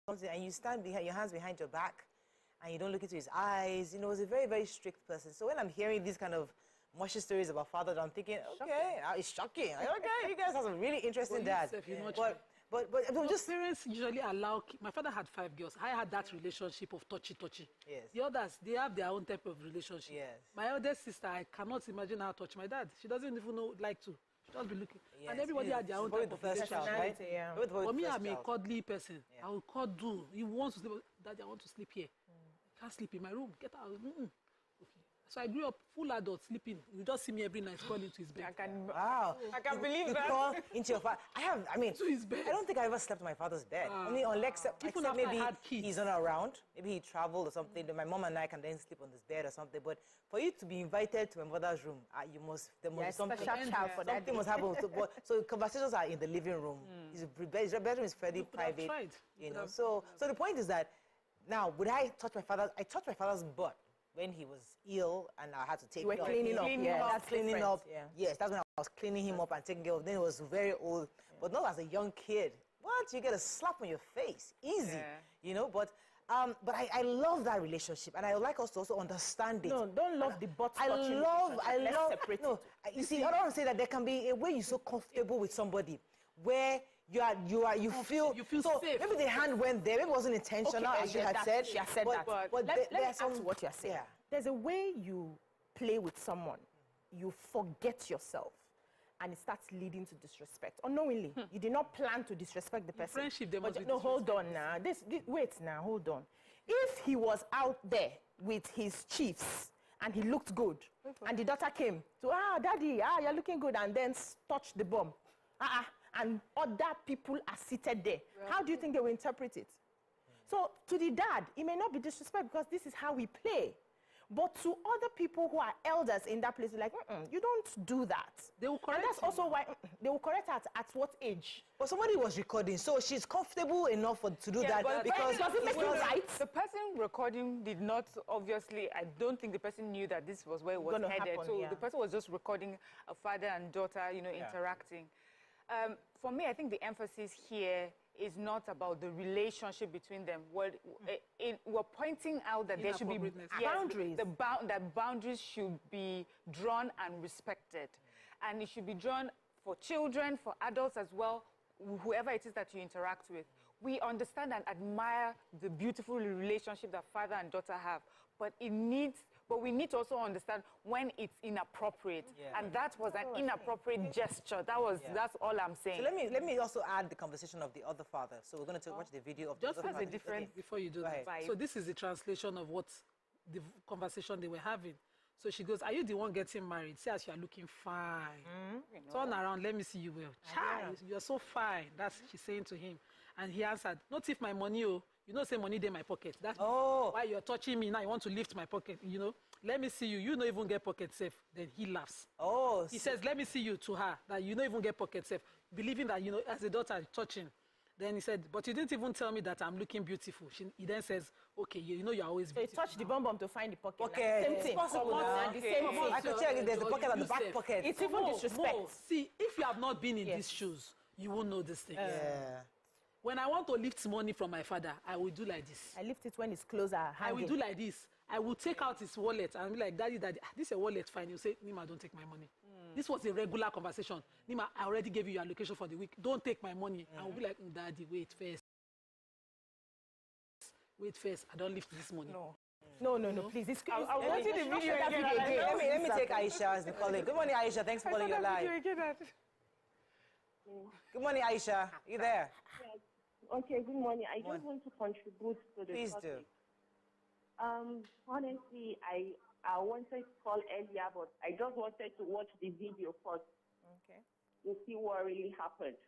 and you stand behind your hands behind your back, and you don't look into his eyes. You know, he was a very, very strict person. So when I'm hearing these kind of mushy stories about father, I'm thinking, okay, it's shocking. Like, okay, you guys have some really interesting dads. But just parents usually allow. My father had 5 girls. I had that relationship of touchy. Yes. The others, they have their own type of relationship. Yes. My eldest sister, I cannot imagine how to touch my dad. She doesn't even know like to. She just be looking. Yes. And everybody had their own type of relationship. Right? Yeah. For me, I'm a cuddly person. I will cuddle. He wants to sleep. Daddy, I want to sleep here. I can't sleep in my room. Get out. Okay. So I grew up full adult sleeping. You just see me every night crawling into his bed. I can believe you that. Crawl into your father. To his bed. I don't think I ever slept in my father's bed. Only except maybe he's not around. Maybe he traveled or something. Then my mom and I can then sleep on this bed or something. But for you to be invited to my mother's room, there must be something. Something must happen. So conversations are in the living room. His bedroom is fairly private. You know. So the point is that now would I touch my father's? I touched my father's butt when he was ill and I had to take him cleaning up. That's cleaning up. Yeah. Yes, that's when I was cleaning him up and taking care of him. Then he was very old, but not as a young kid. What? You get a slap on your face. Easy. You know, but I love that relationship, and I would like us to also understand it. No, don't love the butt I love, separate no, you see, I don't want to say that there can be a way you're so comfortable with somebody where you feel so safe. Maybe the hand went there. Maybe it wasn't intentional, as she had said. She has said that. But let me ask some, what you're saying. There's a way you play with someone, you forget yourself, and it starts leading to disrespect. Unknowingly, you did not plan to disrespect the person. Friendship, they must be no, hold on now. Wait now, hold on. If he was out there with his chiefs and he looked good, and the daughter came to, daddy, you're looking good, and then touched the bomb, and other people are seated there. How do you think they will interpret it? So to the dad, it may not be disrespect because this is how we play. But to other people who are elders in that place, like, you don't do that. They will correct And that's also why they will correct her at what age? But somebody was recording, so she's comfortable enough to do that. But because does it make it right? The person recording did not, obviously, I don't think the person knew that this was where it was headed. So the person was just recording a father and daughter, interacting. For me, I think the emphasis here is not about the relationship between them. We're pointing out that there should be boundaries. That boundaries should be drawn and respected. And it should be drawn for children, for adults as well, whoever it is that you interact with. We understand and admire the beautiful relationship that father and daughter have, but we need to also understand when it's inappropriate. And that was an inappropriate gesture. That's all I'm saying. So let me also add the conversation of the other father. So we're going to watch the video of just the other as a difference before you do that. So this is the translation of what the conversation they were having. So she goes, are you the one getting married? See, as you are looking fine. Turn around, let me see you well. Child, you're so fine. That's she's saying to him. And he answered, not if my money, you know, say money in my pocket. That's why you're touching me now. You want to lift my pocket, Let me see you. You don't even get pocket safe. Then he laughs. He says, let me see you to her, that you don't even get pocket safe. Believing that, as a daughter, touching. Then he said, but you didn't even tell me that I'm looking beautiful. He then says, okay, you're always beautiful. So he touched the bum to find the pocket. Okay. Same thing. Possible. The same thing. I can check if there's a pocket at the back pocket. It's even disrespect. See, if you have not been in these shoes, you won't know this thing. When I want to lift money from my father, I will do like this. I lift it when it's closer. I will do like this. I will take out his wallet and be like, daddy, this is a wallet, fine. You say, Nima, don't take my money. This was a regular conversation. Nima, I already gave you your allocation for the week. Don't take my money. I will be like, daddy, wait first. Wait first. I don't lift this money. No, please. I want to see the video again. Let me take Aisha as the colleague. Good morning, Aisha. Thanks for calling your live. Good morning, Aisha. You there? Yes. Okay, good morning. I just want to contribute to the Please topic. do. Honestly, I wanted to call earlier, but I just wanted to watch the video first. Okay. To see what really happened.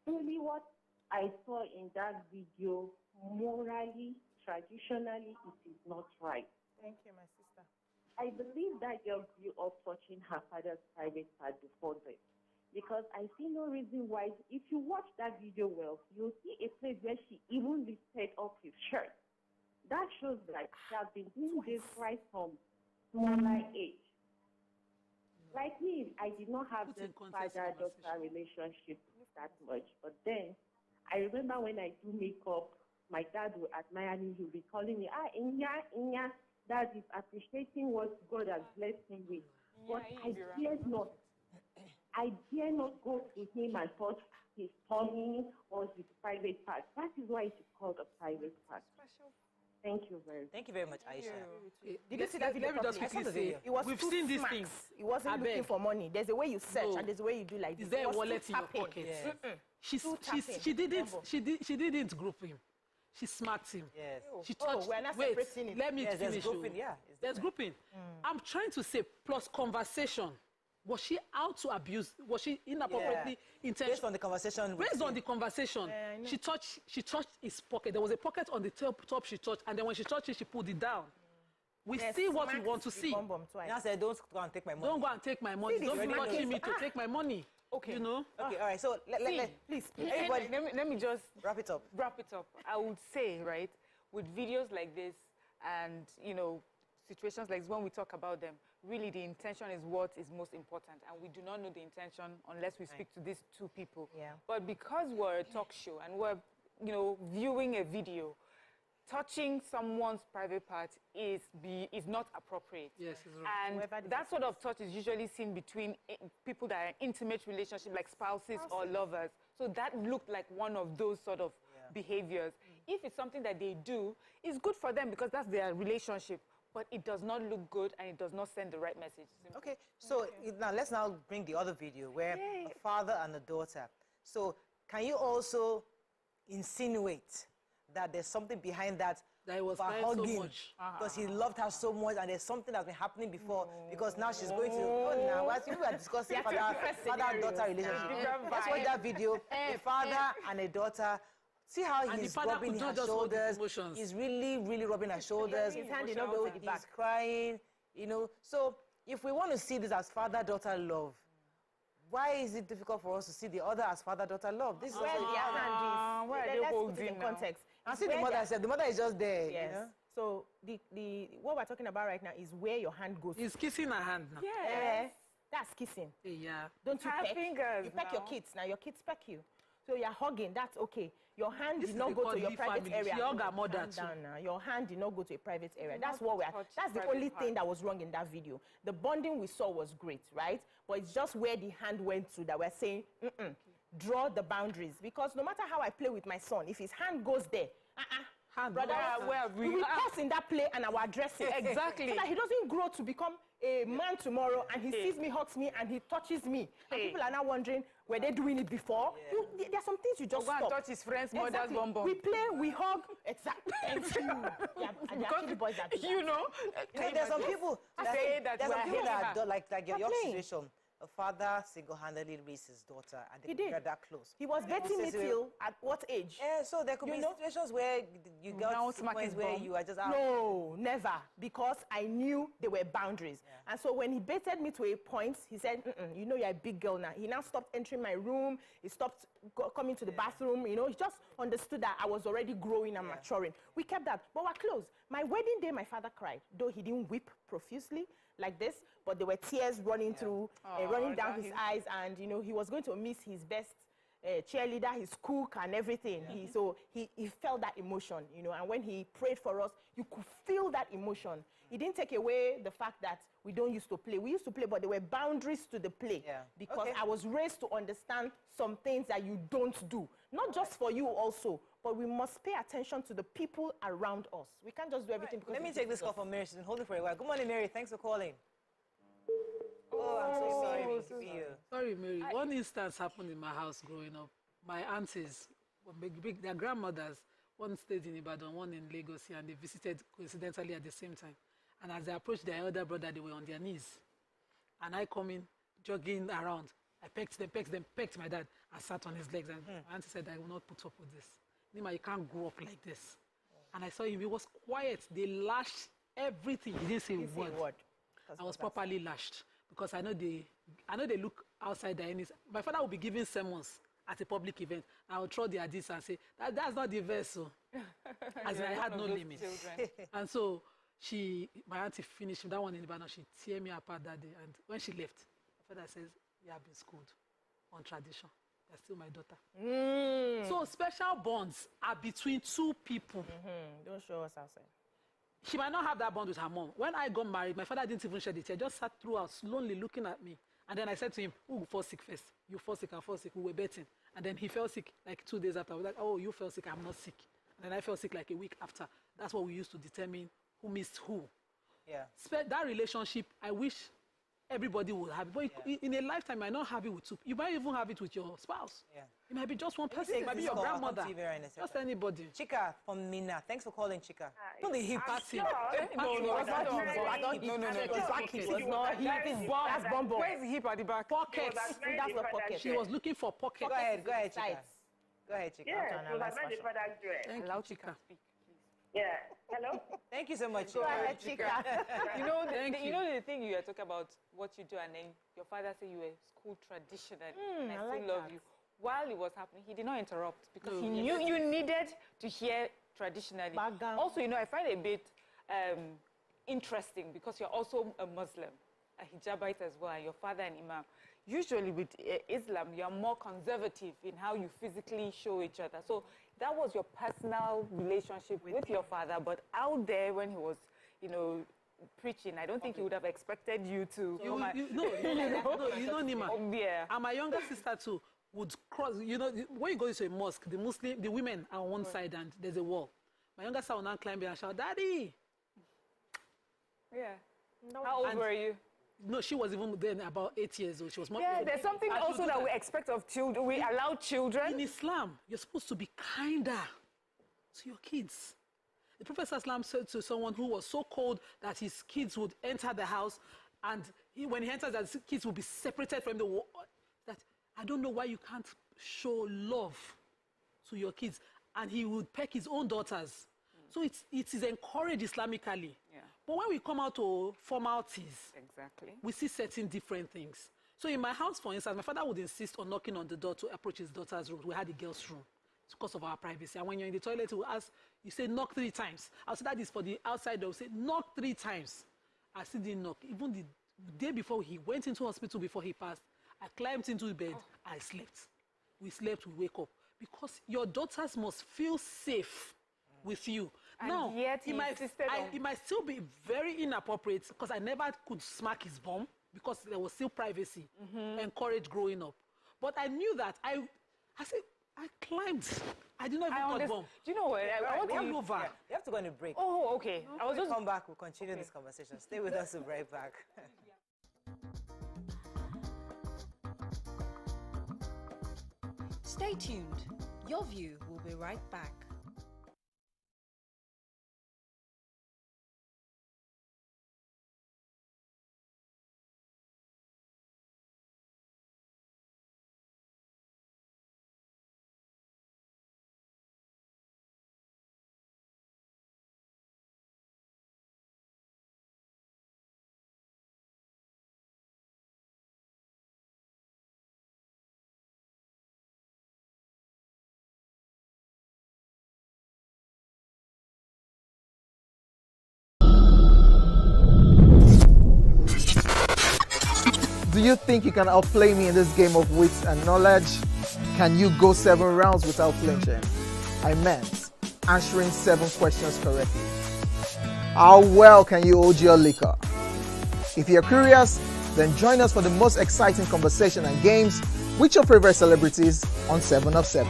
Really, what I saw in that video, morally, traditionally, it is not right. Thank you, my sister. I believe that your view of touching her father's private part before this. Because I see no reason why, if you watch that video well, you'll see a place where she even lifted up his shirt. That shows that she has been doing this right from smaller age. Like me, I did not have this father-daughter relationship that much. But then, I remember when I do makeup my dad will admire me. He'll be calling me, Inya. Dad is appreciating what God has blessed him with. But I dare not. I dare not go to him and touch his tummy or his private part. That is why it is called a private part. Thank you very much. Thank you very much, Aisha. Did you see that video? Let me just quickly say, it was we've too seen these smacks. things. It wasn't looking for money. There's a way you search and there's a way you do like this. Is there a It was wallet too in your tapping. pocket? Yes. She didn't group him. She smacked him. Yes. She touched. we're not Wait, separating it. let me Yes, there's finish. grouping, yeah, it's There's grouping. I'm trying to say plus conversation. Was she out to abuse? Was she inappropriately intentional? Based on the conversation. Based on the conversation, she touched his pocket. There was a pocket on the top she touched, and then when she touched it, she pulled it down. We see what we want to see. Now say, don't go and take my money. Don't go and take my money. Don't be touching me to take my money. Okay. You know? Okay, all right. So please. Everybody, let me just wrap it up. I would say, right, with videos like this and, situations like this, when we talk about them, really the intention is what is most important. And we do not know the intention unless we speak to these two people. Yeah. But because we're a talk show and we're, viewing a video, touching someone's private part is not appropriate. Yes, it's right. And that sort of touch is usually seen between people that are in intimate relationship, like spouses or lovers. So that looked like one of those sort of behaviors. If it's something that they do, it's good for them because that's their relationship. But it does not look good and it does not send the right message. Okay, so now let's bring the other video where a father and a daughter. So can you also insinuate that there's something behind that was by crying so hugging much. because he loved her so much and there's something that's been happening before because now she's going to now as we are discussing father-daughter relationship. Let's watch that video. A father and a daughter. See how he's rubbing her shoulders. He's really, really rubbing her shoulders. His hand is not going to the back. He's crying, So if we want to see this as father-daughter love, why is it difficult for us to see the other as father-daughter love? This is where their hand is. Where are they Let's put holding it in now? context. I see the mother said the mother is just there. Yes. You know? So what we're talking about right now is where your hand goes. He's kissing her hand now. Yes. That's kissing. Yeah. Don't you Her peck? fingers You peck now. your kids. Now your kids peck you. So you're hugging, that's okay. Your hand This did is not a go to your godly private family. area. She hug her mother Calm too. down now. Your hand did not go to a private area. Did That's not what we're. touch That's the private only part. thing that was wrong in that video. The bonding we saw was great, right? But it's just where the hand went to that we're saying, draw the boundaries. Because no matter how I play with my son, if his hand goes there, Hand brother, we will pause in that play and I will address it. Exactly. So that he doesn't grow to become a man tomorrow and he sees me, hugs me, and he touches me. And people are now wondering, were they doing it before? There are some things you just Go and stop. touch his friend's mother's bum bum. We play, we hug. Exactly. Thank you. Yeah, and there are actually boys that do that. There's some people that there's we're some people hating that her. like your playing. situation. A father single-handedly raised his daughter, and He they did. got that close. He was betting me This is till at what age? Yeah, so there could be situations where you got Now to smack points his where bum. you are just out. No, never. Because I knew there were boundaries. And so when he baited me to a point, he said, you know you're a big girl now. He now stopped entering my room. He stopped coming to the bathroom. He just understood that I was already growing and maturing. We kept that. But we're close. My wedding day, my father cried. Though he didn't weep profusely like this, but there were tears running through, running down his eyes. And, he was going to miss his best cheerleader, his cook, and everything. So he felt that emotion, and when he prayed for us, you could feel that emotion. It didn't take away the fact that we don't used to play. We used to play, but there were boundaries to the play. Because I was raised to understand some things that you don't do. Not just for you also, but we must pay attention to the people around us. We can't just do everything because... Let me take this call from Mary. She's been holding for a while. Good morning, Mary. Thanks for calling. Oh, I'm so sorry. Sorry, Mary. One instance happened in my house growing up. My aunties, their grandmothers, one stayed in Ibadan, one in Lagos here, and they visited coincidentally at the same time. And as they approached their elder brother, they were on their knees. And I come in, jogging around. I pecked my dad, and sat on his legs. And my auntie said, I will not put up with this. Nima, you can't grow up like this. And I saw him, he was quiet. They lashed everything. He didn't say a word. I was properly lashed. Because I know they look outside their enemies. My father will be giving sermons at a public event. I will throw the hadith and say, that's not the verse. So. As in, I had no limit. And so my auntie finished that one in Ibadan. She tear me apart that day. And when she left, my father says, you have been schooled on tradition. you're still my daughter. So special bonds are between two people. Don't show us outside. She might not have that bond with her mom. When I got married, my father didn't even shed a tear. Just sat throughout, lonely, looking at me. And then I said to him, who will fall sick first? You fall sick, I fall sick. We were betting. And then he fell sick like 2 days after. I was like, oh, you fell sick, I'm not sick. And then I fell sick like a week after. That's what we used to determine who missed who. Yeah. That relationship, I wish everybody would have it. But in a lifetime, you might not have it with two. You might even have it with your spouse. Yeah. It might be just one person. It might be your grandmother. Just anybody. Chika from Mina. Thanks for calling, Chika. No, the hip party. No, it's not hip. It's not hip. That's bomb. Where's the hip at the back? Pockets. That's not pocket. She was looking for pockets. Go ahead, Chika. Go ahead, Chika. Yeah, so that's the product dress. Allow Chika. Yeah. Hello? Thank you so much. Go ahead, Chika. You know, the thing you were talking about, what you do, and then your father said you were school traditionally. And I still love you. While it was happening, he did not interrupt because he knew you needed to hear traditionally. Also, you know, I find it a bit interesting because you're also a Muslim, a hijabite as well, and your father an imam. Usually with Islam, you're more conservative in how you physically show each other. So that was your personal relationship with your father, but out there when he was, you know, preaching, I don't think he would have expected you to. You know, Nima. Yeah. And my younger sister too would cross. You know, when you go into a mosque, the women are on one side and there's a wall. My younger sister will now climb it and shout, "Daddy!" Yeah. How old were you? No, she was even then about 8 years old. She was more. Yeah, there's something also that we expect of children. We allow children. In Islam, you're supposed to be kinder to your kids. The Prophet Islam said to someone who was so cold that his kids would enter the house, and when he enters, his kids will be separated from the world. That I don't know why you can't show love to your kids, and he would peck his own daughters. So it is encouraged Islamically. Yeah. But when we come out to formalities, we see certain different things. So in my house, for instance, my father would insist on knocking on the door to approach his daughter's room. We had a girl's room. It's because of our privacy. And when you're in the toilet, he will ask, you say knock 3 times. I'll say that is for the outside door. Say knock 3 times. I still didn't knock. Even the day before he went into hospital before he passed, I climbed into the bed. I slept. We slept, we wake up. Because your daughters must feel safe with you. And now, yet it might still be very inappropriate because I never could smack his bum because there was still privacy, encouraged growing up. But I knew that I said, I climbed. I did not even touch bum. Do you know what? I want to all over. Yeah, you have to go on a break. Oh, okay. I was just come back. We'll continue this conversation. Stay with us. We'll be right back. Stay tuned. Your View will be right back. Do you think you can outplay me in this game of wits and knowledge? Can you go 7 rounds without flinching? I meant answering 7 questions correctly. How well can you hold your liquor? If you're curious, then join us for the most exciting conversation and games with your favorite celebrities on 7 of 7.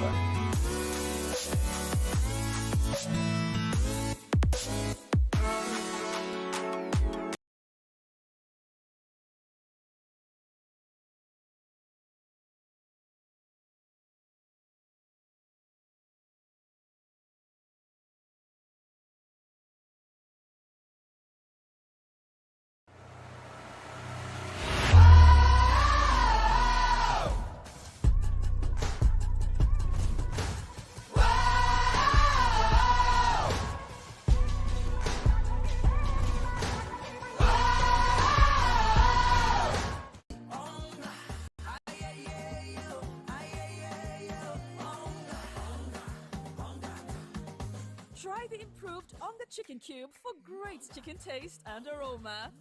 Try the improved on the chicken cube for great chicken taste and aroma.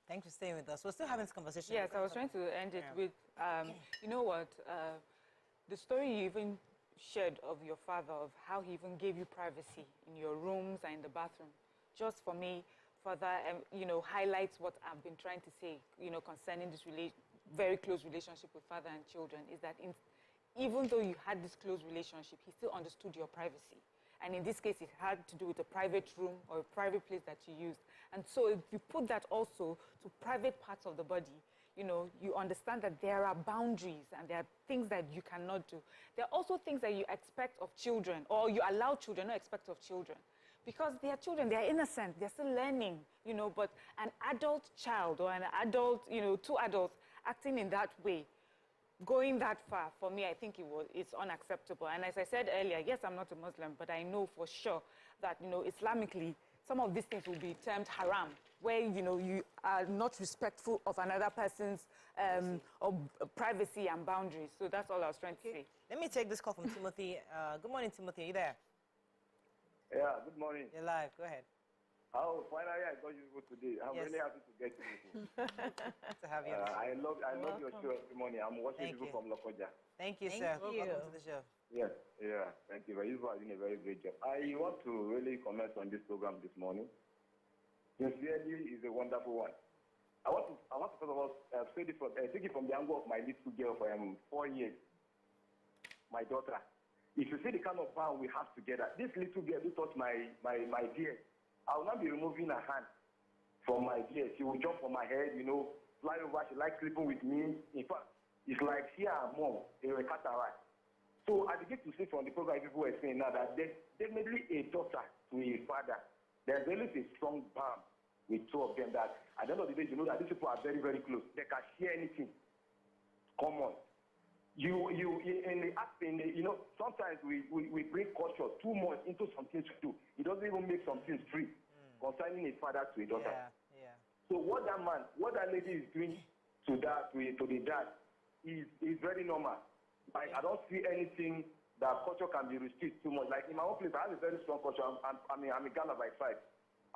Thanks for staying with us. We're still having this conversation. Yes, I was trying to end it with, you know what, the story you even shared of your father, of how he even gave you privacy in your rooms and in the bathroom, just for me, further, you know, highlights what I've been trying to say, you know, concerning this very close relationship with father and children, is that even though you had this close relationship, he still understood your privacy. And in this case, it had to do with a private room or a private place that you used. And so if you put that also to private parts of the body, you know, you understand that there are boundaries and there are things that you cannot do. There are also things that you expect of children, or you allow children, not expect of children. Because they are children, they are innocent, they're still learning, you know, but an adult child or an adult, you know, two adults acting in that way, going that far, for me, I think it's unacceptable. And as I said earlier, yes, I'm not a Muslim, but I know for sure that, you know, Islamically, some of these things will be termed haram, where, you know, you are not respectful of another person's privacy and boundaries. So that's all I was trying to say. Let me take this call from Timothy. Good morning, Timothy. Are you there? Yeah, good morning. You're live. Go ahead. Oh, finally I got you today. I'm really happy to get you. To have you. I love your show every morning. I'm watching people from Lokoja. Thank you, sir. Welcome to the show. Yes, yeah, thank you. You are doing a very great job. I want to really comment on this program this morning. Sincerely, is a wonderful one. I want to first of all take it from the angle of my little girl for 4 years. My daughter. If you see the kind of bond we have together, this little girl who touched my beard, I will not be removing her hand from my beard. She will jump on my head, you know, fly over. She likes sleeping with me. In fact, it's like she and her mom, they were cataract. So I begin to see from the program people were saying now that there's definitely a daughter to a father. There's really a strong bond with two of them that at the end of the day, you know that these people are very, very close. They can share anything common. You know, sometimes we bring culture too much into some things to do. It doesn't even make some things free concerning a father to a daughter. Yeah. So what that lady is doing to the dad is very normal. Like, I don't see anything that culture can be restricted too much. Like in my own place, I have a very strong culture. I'm a Ghana by side,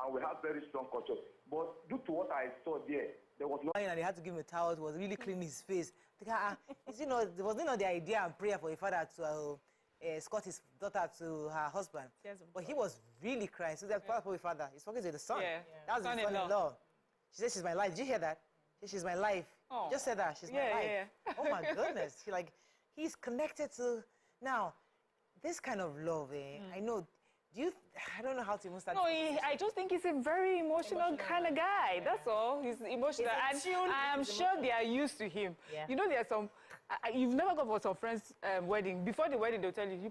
and we have very strong culture. But due to what I saw there was no. And they had to give him a towel. It was really clean his face. You know, there was not the idea and prayer for a father to escort his daughter to her husband. Yes, but he was really crying. So that's for a father. He's talking to the son. Yeah. That was his son-in-law. She said, "She's my life." Did you hear that? She's my life. Oh. Just said that. She's my life. Yeah. Oh my goodness. He's connected to now this kind of love. I know. I don't know how to even start. No, I just think he's a very emotional kind of guy. Yeah. That's all. He's emotional. And I'm sure they are used to him. Yeah. You know, there are some, you've never gone for some friend's wedding. Before the wedding, they'll tell you,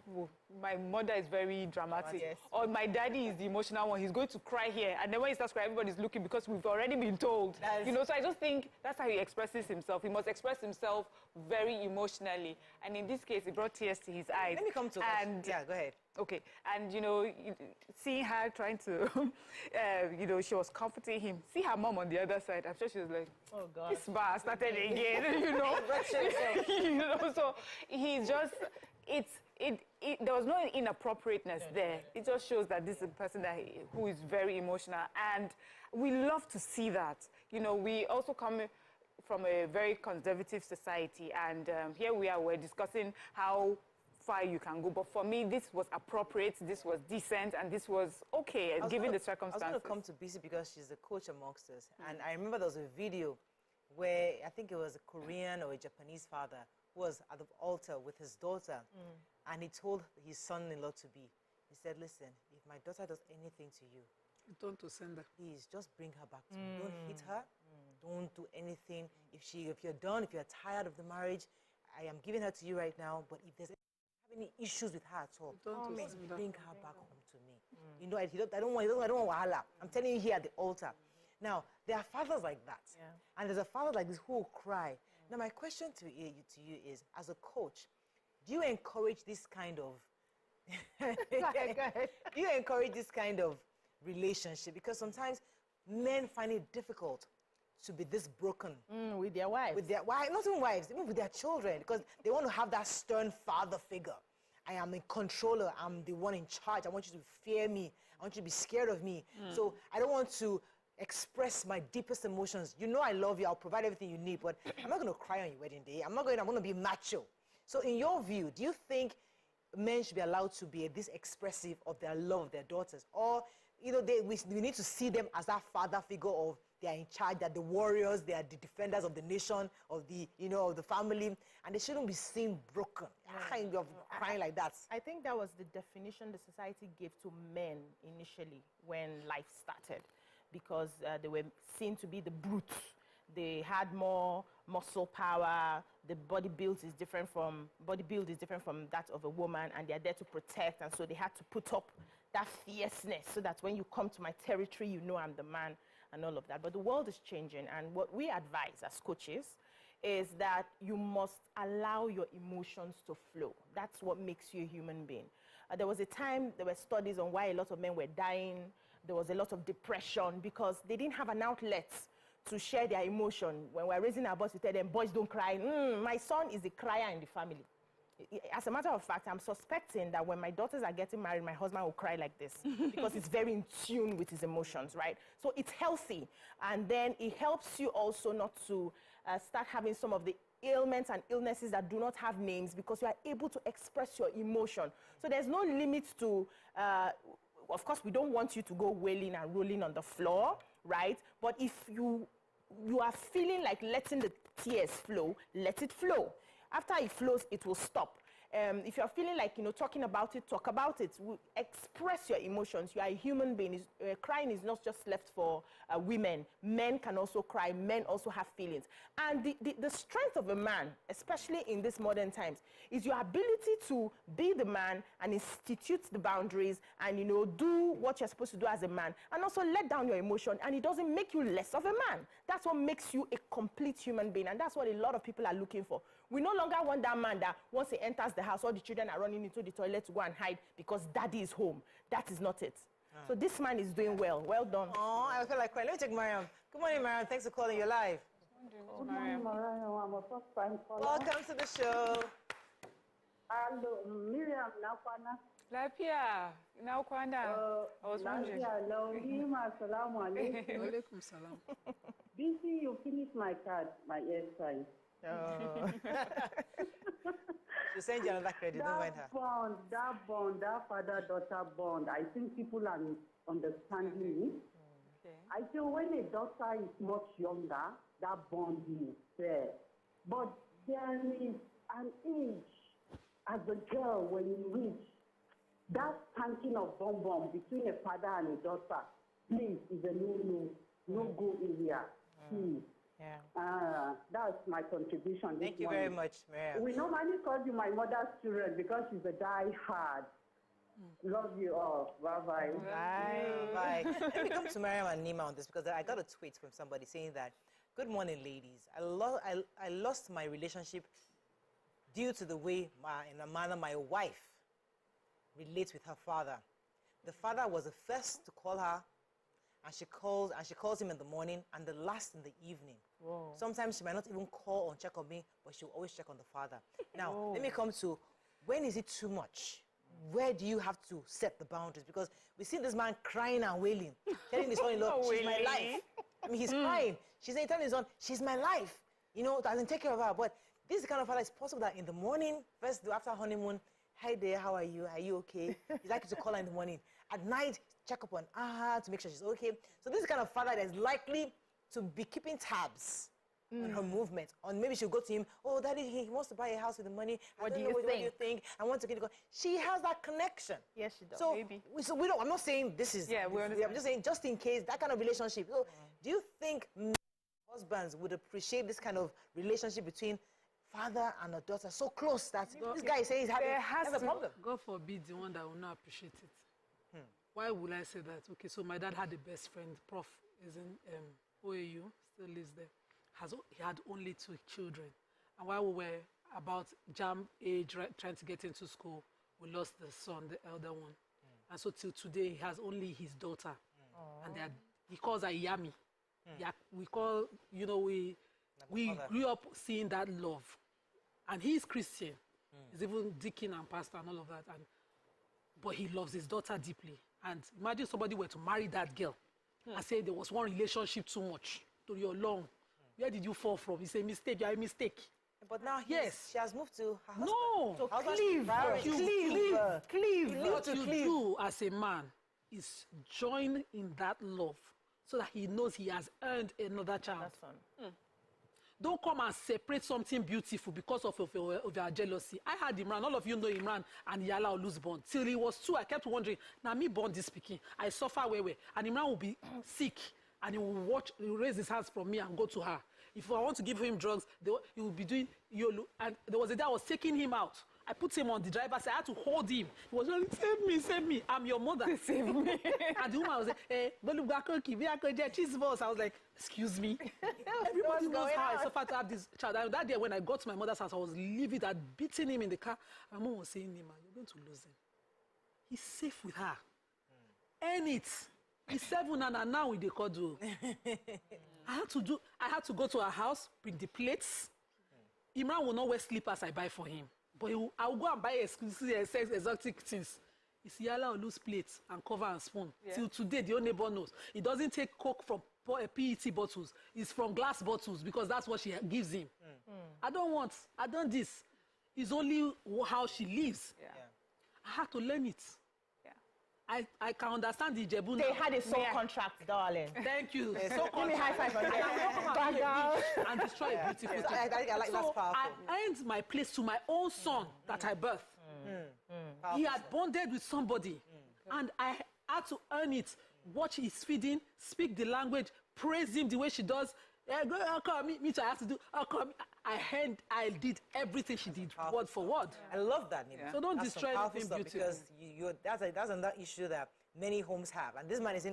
my mother is very dramatic. Yes. Or my daddy is the emotional one. He's going to cry here. And then when he starts crying, everybody's looking because we've already been told. You know, so I just think that's how he expresses himself. He must express himself very emotionally. And in this case, it brought tears to his eyes. Let me come to it. Yeah, go ahead. Okay, and you know, seeing her trying to, you know, she was comforting him. See her mom on the other side. I'm sure she was like, "Oh God, this bar started again," you know. You know, so he's just, there was no inappropriateness there. It just shows that this is a person who is very emotional, and we love to see that. You know, we also come from a very conservative society, and here we're discussing how far you can go. But for me, this was appropriate, this was decent, and this was okay, given the circumstances. I was going to come to BC because she's the coach amongst us. And I remember there was a video where I think it was a Korean or a Japanese father who was at the altar with his daughter. And he told his son-in-law to be. He said, "Listen, if my daughter does anything to you, don't to send her. Please, just bring her back to me. Don't hit her. Don't do anything. If you're done, if you're tired of the marriage, I am giving her to you right now. But if there's any issues with her at all, please bring her back home to me." You know, I don't want wahala. I'm telling you here at the altar. Now, there are fathers like that. And there's a father like this who will cry. Now, my question to you is, as a coach, do you encourage this kind of do you encourage this kind of relationship? Because sometimes men find it difficult to be this broken with their wives. With their wives, not even wives, even with their children, because they want to have that stern father figure. I am a controller. I'm the one in charge. I want you to fear me. I want you to be scared of me. So I don't want to express my deepest emotions. You know I love you, I'll provide everything you need, but I'm not going to cry on your wedding day. I'm going to be macho. So in your view, do you think men should be allowed to be this expressive of their love of their daughters? Or, you know, we need to see them as that father figure of they are in charge, they're the warriors, they are the defenders of the nation, of the, you know, of the family, and they shouldn't be seen broken, kind of crying like that. I think that was the definition the society gave to men initially when life started, because they were seen to be the brutes. They had more muscle power. The body build is different from that of a woman, and they are there to protect. And so they had to put up that fierceness so that when you come to my territory, you know I'm the man and all of that. But the world is changing, and what we advise as coaches is that you must allow your emotions to flow. That's what makes you a human being. There was a time, there were studies on why a lot of men were dying. There was a lot of depression because they didn't have an outlet to share their emotion. When we're raising our boys, we tell them, boys don't cry. My son is the crier in the family. As a matter of fact, I'm suspecting that when my daughters are getting married, my husband will cry like this because he's very in tune with his emotions, right? So it's healthy. And then it helps you also not to start having some of the ailments and illnesses that do not have names, because you are able to express your emotion. So there's no limit to, of course, we don't want you to go wailing and rolling on the floor, right? But if you are feeling like letting the tears flow, let it flow. After it flows, it will stop. If you're feeling like, you know, talking about it, talk about it. Express your emotions. You are a human being. Crying is not just left for women. Men can also cry. Men also have feelings. And the strength of a man, especially in these modern times, is your ability to be the man and institute the boundaries and, you know, do what you're supposed to do as a man, and also let down your emotion, and it doesn't make you less of a man. That's what makes you a complete human being, and that's what a lot of people are looking for. We no longer want that man that once he enters the house, all the children are running into the toilet to go and hide because daddy is home. That is not it. So this man is doing well. Well done. Oh, I feel like crying. Let me take Mariam. Good morning, Mariam. Thanks for calling. You're live. Good morning, Mariam. I'm a first time caller. Welcome to the show. Hello, Miriam Nakwana. Lapia, Nakwana. I was wondering. Assalamu alaikum. Walaikum salam. Busy, you finished my card, my airtime. Oh. She'll send you another credit, don't mind her. That father-daughter bond, I think people are understanding it. Okay. I feel when a daughter is much younger, that bond is there. But there is an age as a girl when you reach that spanking of bomb between a father and a daughter, please, is a no go area. Please. Yeah. That's my contribution. Thank you very much, Mariam. We normally call you my mother's children because she's a die-hard. Love you all. Bye-bye. Bye. Let me come to Mariam and Nima on this, because I got a tweet from somebody saying that, good morning, ladies. I lost my relationship due to the way, in a manner, my wife relates with her father. The father was the first to call her, and she calls him in the morning and the last in the evening. Whoa. Sometimes she might not even call or check on me, but she'll always check on the father. Now, let me come to, when is it too much? Where do you have to set the boundaries? Because we see this man crying and wailing, telling his son-in-law, she's my life. I mean, he's crying. She's saying, telling his son, she's my life. You know, doesn't take care of her. But this is the kind of father, it's possible that in the morning, first after honeymoon, hi there, how are you? Are you okay? He's likely to call her in the morning. At night, check up on her to make sure she's okay. So this is the kind of father that is likely to be keeping tabs on her movements. Or maybe she'll go to him, oh, daddy, he wants to buy a house with the money. What do you think? I want to get it going. She has that connection. Yes, she does. So, maybe. We don't, I'm not saying this is, I'm just saying, just in case, that kind of relationship. So, do you think husbands would appreciate this kind of relationship between father and a daughter so close that this guy is saying he's having a problem? God forbid the one that will not appreciate it. Why would I say that? Okay, so my dad had a best friend, Prof, is in OAU, still lives there. He had only 2 children. And while we were about jam age, trying to get into school, we lost the son, the elder one. And so till today, he has only his daughter. And he calls her Yami. Yeah, we call, you know, we grew up seeing that love. And he's Christian. He's even deacon and pastor and all of that. But he loves his daughter deeply. And imagine somebody were to marry that girl. and say there was one relationship too much to your long. Where did you fall from? It's a mistake. You are a mistake. But now yes, she has moved to her husband. No, so cleave. What you cleave. do as a man is join in that love so that he knows he has earned another child. That's fun. Don't come and separate something beautiful because of your jealousy. I had Imran. All of you know Imran and Yala will lose bond. Till he was 2, I kept wondering, now me born this speaking. I suffer way. And Imran will be sick and he will raise his hands from me and go to her. If I want to give him drugs, he will be doing YOLO. And there was a day I was taking him out. I put him on the driver's side. I had to hold him. He was like, save me. I'm your mother. Save me. And the woman was like, cheese balls. I was like, excuse me. Everybody knows how I suffered to have this child. And that day when I got to my mother's house, I was livid at beating him in the car. My mom was saying, Nima, you're going to lose him. He's safe with her. Earn it. He's 7 and now with the cuddle. I had to go to her house, bring the plates. Imran will not wear slippers I buy for him. But I will go and buy exclusive, exotic things. It's Yala will lose plates and cover and spoon. Yeah. Till today, the old neighbor knows. He doesn't take Coke from PET bottles. It's from glass bottles because that's what she gives him. I don't this. It's only how she lives. Yeah. I had to learn it. I can understand the Ijebu. They had a soul contract, darling. Thank you. So give me high five on that. And destroy a beautiful thing. I like that's powerful. I earned my place to my own son that I birthed. He had bonded with somebody. And I had to earn it. Watch his feeding, speak the language, praise him the way she does. Me too, I have to do. I did everything she did, word for word. I love that, Nima. Yeah. So don't destroy anything beautiful. Because that's another issue that many homes have. And this man is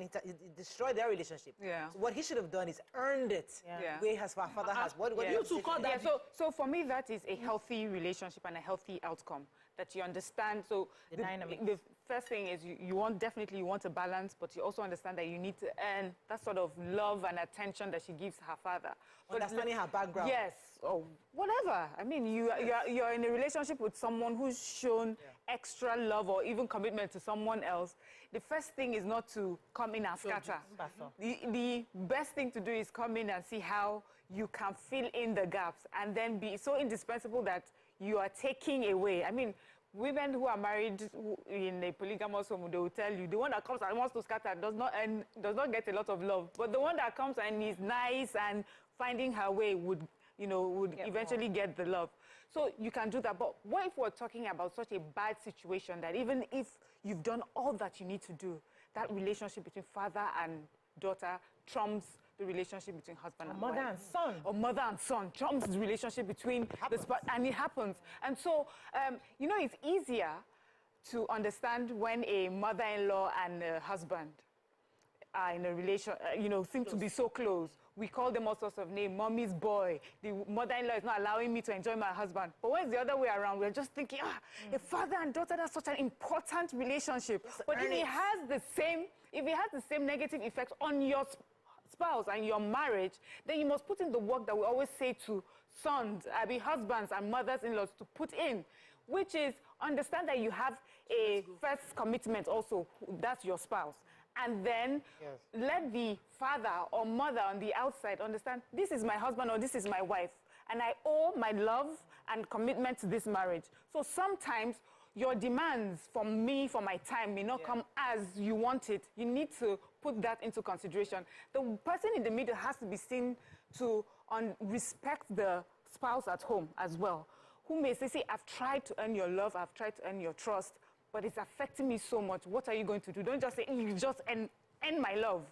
destroyed their relationship. Yeah. So what he should have done is earned it. Yeah. Where his father has. What you two call that? Yeah, so for me, that is a healthy relationship and a healthy outcome. That you understand. So the first thing is you want a balance, but you also understand that you need to earn that sort of love and attention that she gives her father. Understanding her background. Yes, or whatever. I mean, you're in a relationship with someone who's shown extra love or even commitment to someone else. The first thing is not to come in and scatter. The best thing to do is come in and see how you can fill in the gaps and then be so indispensable that you are taking away. I mean, women who are married in a polygamous home, they will tell you, the one that comes and wants to scatter does not get a lot of love. But the one that comes and is nice and finding her way would eventually get the love. So you can do that. But what if we're talking about such a bad situation that even if you've done all that you need to do, that relationship between father and daughter trumps the relationship between husband and wife. Mother and son. Or mother and son trumps the relationship between the spouse, and it happens. And so, it's easier to understand when a mother-in-law and a husband are in a relation, seem to be so close. We call them all sorts of names, mommy's boy. The mother-in-law is not allowing me to enjoy my husband. But when it's the other way around, we're just thinking, a father and daughter, that's such an important relationship. But if it has the same negative effect on your spouse and your marriage, then you must put in the work that we always say to husbands and mothers-in-laws to put in, which is understand that you have a first commitment also, that's your spouse. And then let the father or mother on the outside understand, this is my husband or this is my wife, and I owe my love and commitment to this marriage. So sometimes your demands from me, for my time, may not come as you want it. You need to put that into consideration. The person in the middle has to be seen to respect the spouse at home as well, who may say, I've tried to earn your love, I've tried to earn your trust, but it's affecting me so much. What are you going to do? Don't just say, you just end my love.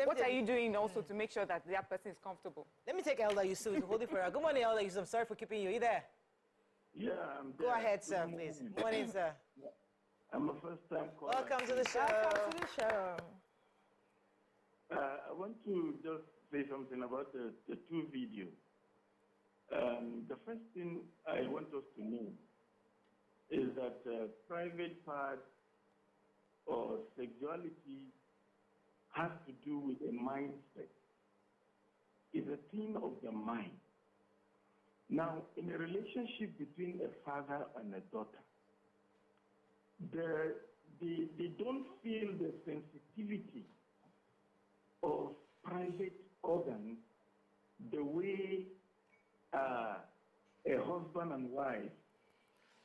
What are you doing also to make sure that that person is comfortable? Let me take Elder Yusuf to hold it for her. Good morning, Elder Yusuf. I'm sorry for keeping you. Are you there? Yeah, I'm there. Go ahead, sir, please. Good morning, sir. I'm a first-time caller. Welcome to the show. Welcome to the show. I want to just say something about the two videos. The first thing I want us to know is that private part or sexuality has to do with a mindset. It's a thing of the mind. Now, in a relationship between a father and a daughter, they don't feel the sensitivity of private organs the way a husband and wife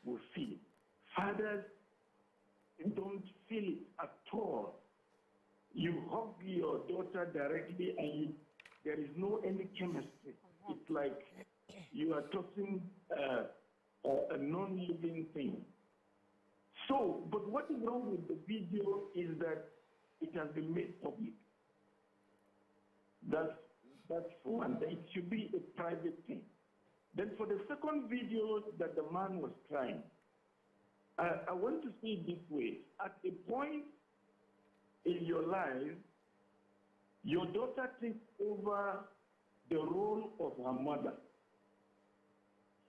will feel. Fathers don't feel it at all. You hug your daughter directly and there is no any chemistry. It's like you are touching a non-living thing. So, but what is wrong with the video is that it has been made public. That's for one. It should be a private thing. Then for the second video that the man was crying, I want to say it this way. At a point in your life, your daughter takes over the role of her mother.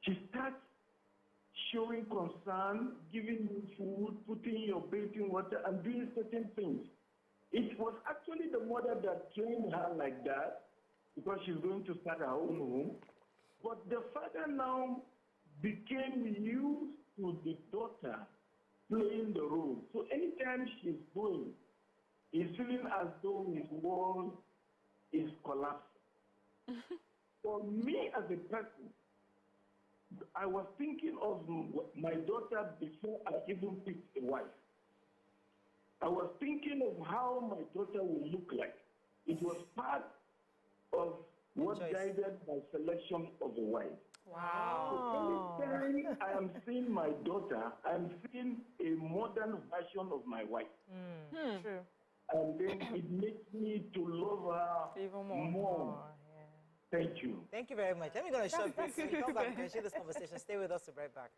She starts showing concern, giving you food, putting your bathing water, and doing certain things. It was actually the mother that trained her like that because she's going to start her own home. But the father now became used to the daughter playing the role. So anytime she's going, he's feeling as though his world is collapsing. For me as a person, I was thinking of my daughter before I even picked a wife. I was thinking of how my daughter will look like. It was part of what guided my selection of a wife. Wow. So anytime I am seeing my daughter, I'm seeing a modern version of my wife. True. And then it makes me to love her even more. Thank you. Thank you very much. Let me go to a short break. When we come back, we can share this conversation. Stay with us. We'll be right back.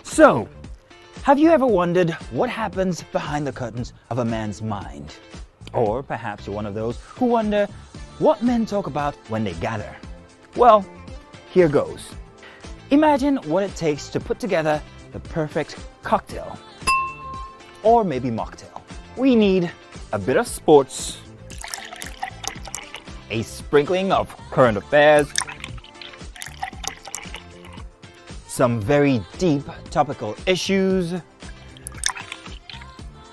So, have you ever wondered what happens behind the curtains of a man's mind? Or perhaps you're one of those who wonder what men talk about when they gather. Well, here goes. Imagine what it takes to put together the perfect cocktail. Or maybe mocktail. We need a bit of sports, a sprinkling of current affairs, some very deep topical issues,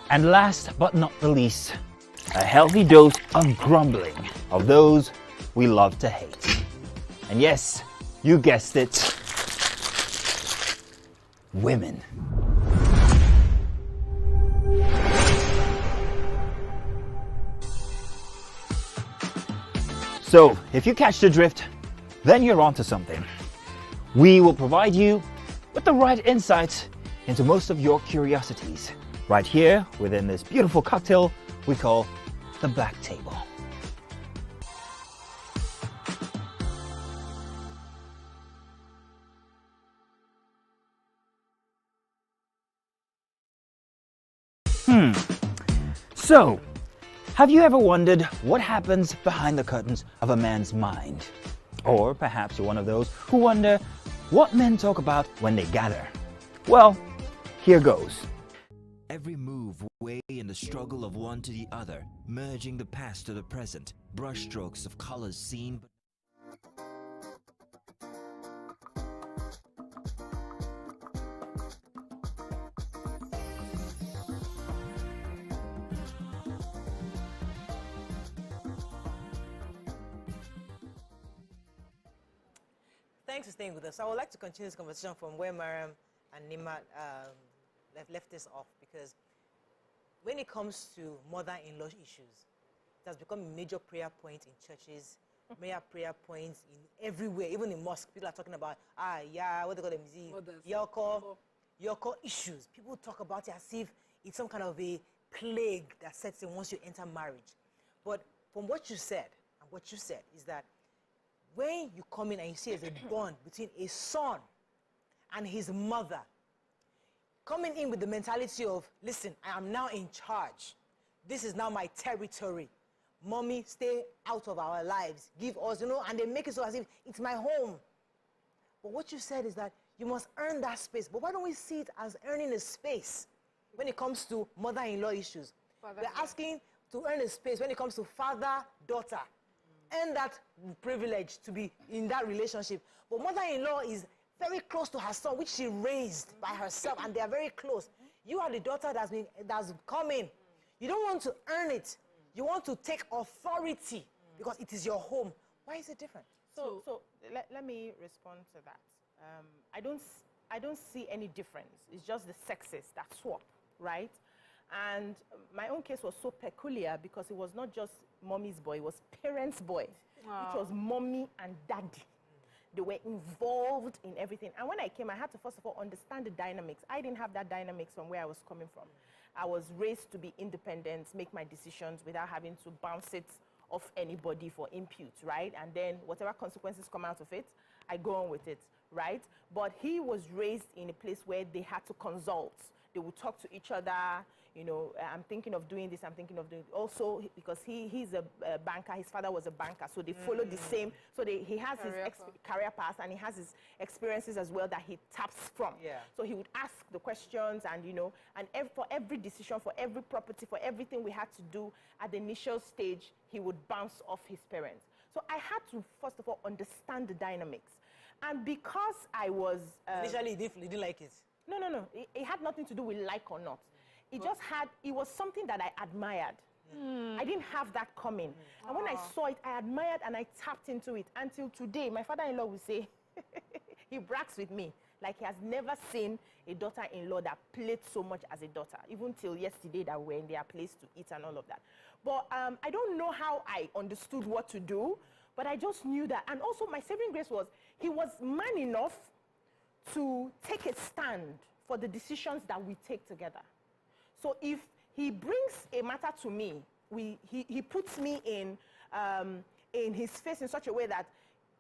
and last but not the least, a healthy dose of grumbling of those we love to hate. And yes, you guessed it, women. So, if you catch the drift, then you're onto something. We will provide you with the right insights into most of your curiosities, right here within this beautiful cocktail we call the Black Table. So, have you ever wondered what happens behind the curtains of a man's mind? Or perhaps you're one of those who wonder what men talk about when they gather. Well, here goes. Every move way in the struggle of one to the other, merging the past to the present, brushstrokes of colors seen. Thanks for staying with us. I would like to continue this conversation from where Mariam and Nima left this off, because when it comes to mother-in-law issues, it has become a major prayer point in churches, major prayer points in everywhere, even in mosque. People are talking about, what they call them, Yoko issues. People talk about it as if it's some kind of a plague that sets in once you enter marriage. But from what you said, is that when you come in and you see there's a bond between a son and his mother, coming in with the mentality of, listen, I am now in charge. This is now my territory. Mommy, stay out of our lives. Give us, and they make it so as if it's my home. But what you said is that you must earn that space. But why don't we see it as earning a space when it comes to mother-in-law issues? We're asking to earn a space when it comes to father-daughter. Earn that privilege to be in that relationship. But mother-in-law is very close to her son, which she raised by herself, and they are very close. You are the daughter that's come in. You don't want to earn it. You want to take authority because it is your home. Why is it different? So let me respond to that. I don't see any difference. It's just the sexes that swap, right? And my own case was so peculiar because it was not just mommy's boy, it was parents' boy, which was mommy and daddy. They were involved in everything. And when I came, I had to first of all understand the dynamics. I didn't have that dynamics from where I was coming from. I was raised to be independent, make my decisions without having to bounce it off anybody for impute, right? And then whatever consequences come out of it, I go on with it, right? But he was raised in a place where they had to consult. They would talk to each other, you know, I'm thinking of doing this, I'm thinking of doing it. Also, because he's a banker, his father was a banker, so they follow the same, so he has his career path and he has his experiences as well that he taps from. Yeah. So he would ask the questions and, you know, and for every decision, for every property, for everything we had to do at the initial stage, he would bounce off his parents. So I had to, first of all, understand the dynamics. And because I was... Initially, you didn't like it? No. It had nothing to do with like or not. It just had, it was something that I admired. I didn't have that coming. And when I saw it, I admired and I tapped into it. Until today, my father-in-law will say, he brags with me, like he has never seen a daughter-in-law that played so much as a daughter, even till yesterday that we were in their place to eat and all of that. But I don't know how I understood what to do, but I just knew that. And also my saving grace was, he was man enough to take a stand for the decisions that we take together. So if he brings a matter to me, he puts me in his face in such a way that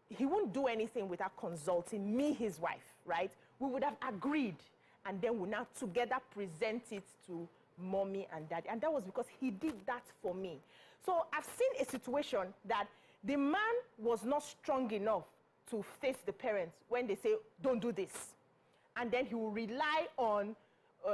he won't do anything without consulting me, his wife, right? We would have agreed, and then we now together present it to mommy and daddy. And that was because he did that for me. So I've seen a situation that the man was not strong enough to face the parents when they say, don't do this. And then he will rely on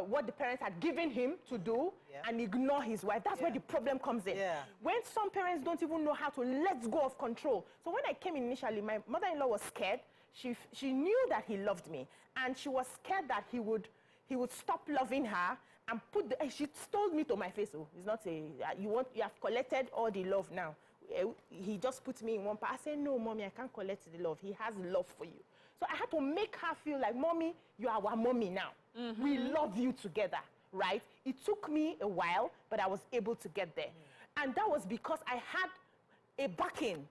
what the parents had given him to do and ignore his wife. That's where the problem comes in. When some parents don't even know how to let go of control. So when I came initially, my mother-in-law was scared. She knew that he loved me, and she was scared that he would stop loving her and she told me to my face, oh, it's not you have collected all the love now. He just put me in one part. I said, no, mommy, I can't collect the love. He has love for you. So I had to make her feel like, mommy, you are our mommy now. We love you together, right? It took me a while, but I was able to get there. And that was because I had a backing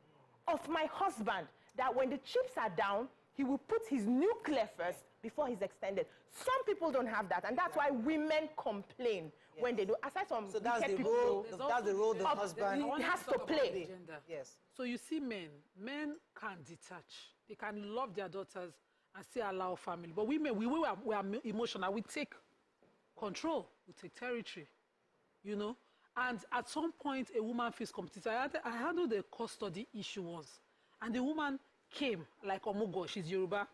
of my husband, that when the chips are down, he will put his nuclear first before he's extended. Some people don't have that, and that's why women complain when they do. Aside from that's the role the husband has to play. Yes. So you see, men can detach. They can love their daughters and still allow family. But women, we are emotional. We take control. We take territory, you know. And at some point, a woman feels competitive. I handled the custody issue once. And the woman came, like, oh my God, she's Yoruba.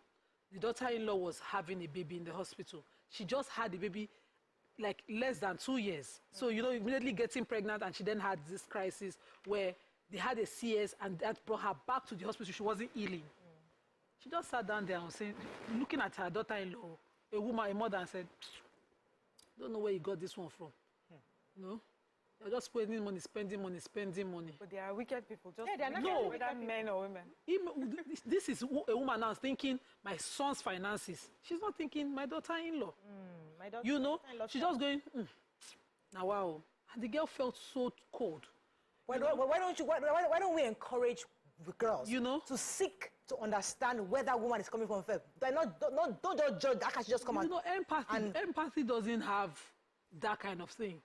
The daughter-in-law was having a baby in the hospital. She just had the baby, like, less than 2 years. So, you know, immediately getting pregnant, and she then had this crisis where they had a CS, and that brought her back to the hospital. She wasn't healing. She just sat down there and was saying, looking at her daughter-in-law, a mother, and said, don't know where you got this one from. You know? They're just spending money. But they are wicked people. Just they're not whether men or women. This is a woman now thinking my son's finances. She's not thinking my daughter-in-law. You know, she's just going, now wow. And the girl felt so cold. Why don't we encourage the girls, you know, to seek to understand where that woman is coming from first? Don't just judge that she just come out. You know, empathy doesn't have that kind of thing.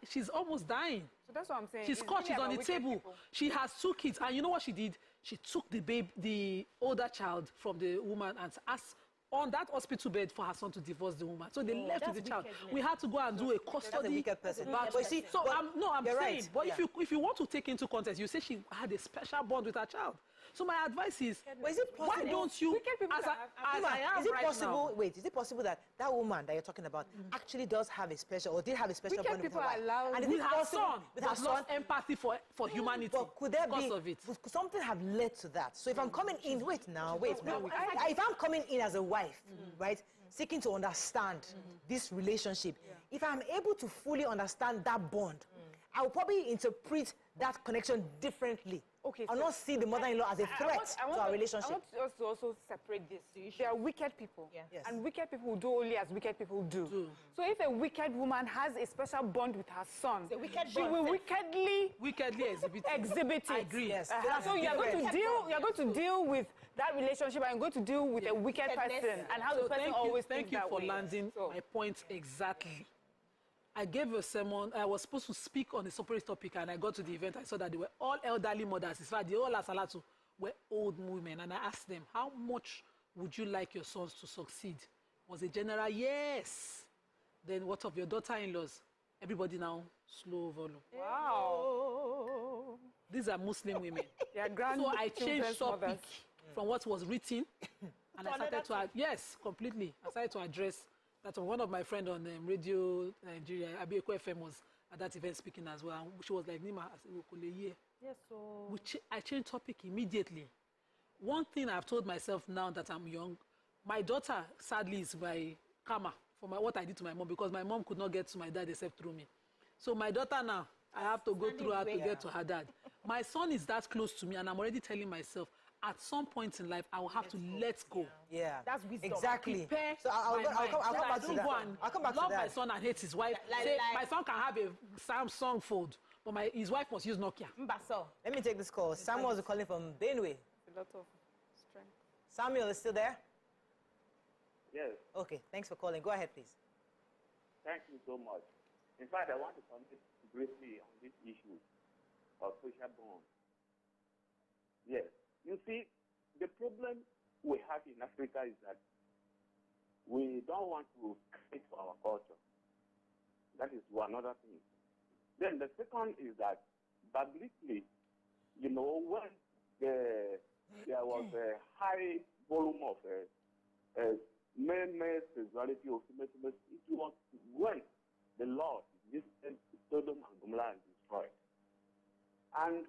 She's almost dying. So that's what I'm saying. She's caught. She's on the table. People. She has 2 kids, and you know what she did? She took the older child from the woman and asked on that hospital bed for her son to divorce the woman. So they left with the child. We had to go and do a custody. That's a wicked person. But see, so I'm saying, right. but if you want to take into context, you say she had a special bond with her child. So my advice is, But is it possible? why don't you, as I am is it right possible? now, Wait, is it possible that that woman that you're talking about actually does have a special, or did have a special Wicked bond with her people are wife? allowed- And is with it her possible son, with her that son? lost empathy for humanity But could there because be of it. could something have led to that? So if I'm coming in, wait now. If I'm coming in as a wife, right, seeking to understand this relationship, if I'm able to fully understand that bond, I will probably interpret that connection differently. Okay, I'll so not see the mother-in-law as a threat to our relationship. I want us to also separate this. There are wicked people. Yes. And wicked people do only as wicked people do. So if a wicked woman has a special bond with her son, she will wickedly exhibit it. I agree. Yes. So you're going to deal with that relationship, and you're going to deal with a wicked person and how the person always thank thinks you that for way. landing my point exactly. I gave a sermon. I was supposed to speak on a separate topic, and I got to the event. I saw that they were all elderly mothers. In fact, the whole Asalatu were old women. And I asked them, how much would you like your sons to succeed? Was a general yes. Then what of your daughter-in-laws? Everybody now, slow volume. Wow. These are Muslim women. They are So I changed grandchildren's topic mothers. from what was written, and I started to, yes, completely. I started to address that. One of my friends on Radio Nigeria, Abieko FM, was at that event speaking as well. And she was like, Nima, I said, yes, so I changed topic immediately. One thing I've told myself now that I'm young, my daughter, sadly, is my karma for what I did to my mom, because my mom could not get to my dad except through me. So my daughter now, I have to go through her to get to her dad. My son is that close to me, and I'm already telling myself, at some point in life, I will have to let go. Yeah, that's wisdom. Exactly. Prepare So I'll come back to that. I'll come back to that. Love my son and hate his wife. My son can have a Samsung phone, but his wife must use Nokia. Let me take this call. Samuel is calling from Benue. A lot of strength. Samuel is still there? Yes. Okay, thanks for calling. Go ahead, please. Thank you so much. In fact, I want to comment briefly on this issue of social bond. Yes. You see, the problem we have in Africa is that we don't want to create for our culture. That is another thing. Then the second is that biblically, when there was a high volume of male spirituality or female, it was when the Lord visited Sodom and Gomorrah and destroyed. And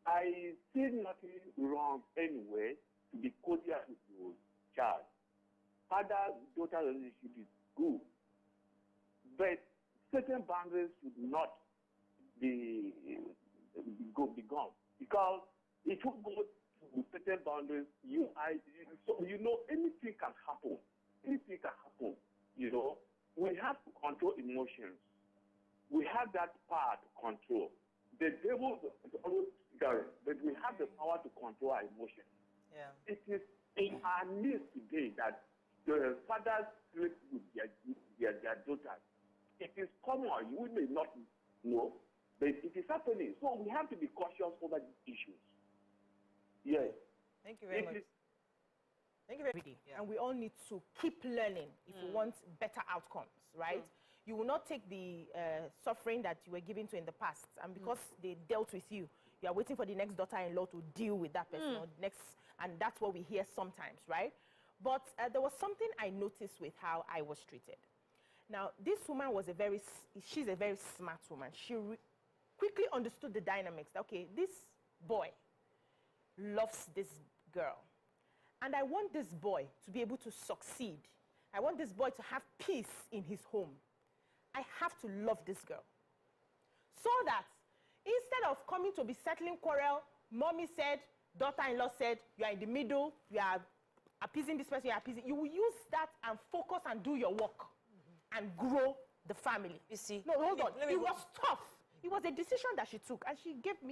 I see nothing wrong anyway to be cordial with your child. Father-daughter relationship is good, but certain boundaries should not be gone, because if you go to certain boundaries, anything can happen. Anything can happen. We have to control emotions. We have that power to control. The devil is always scary, but we have the power to control our emotions. Yeah. It is in our midst today that the fathers sleep with their daughters. It is common. You may not know, but it is happening. So we have to be cautious over these issues. Yes. Thank you very much. Thank you very much. Yeah. And we all need to keep learning if we want better outcomes, right? You will not take the suffering that you were given to in the past, and because they dealt with you, you are waiting for the next daughter-in-law to deal with that person, or next, and that's what we hear sometimes, right? But there was something I noticed with how I was treated. Now, this woman was she's a very smart woman. She quickly understood the dynamics. Okay, this boy loves this girl, and I want this boy to be able to succeed. I want this boy to have peace in his home. I have to love this girl. So that instead of coming to be settling quarrel, mommy said, daughter-in-law said, you are in the middle, you are appeasing this person, you are appeasing, you will use that and focus and do your work and grow the family. You see? No, hold on. It was tough. It was a decision that she took, and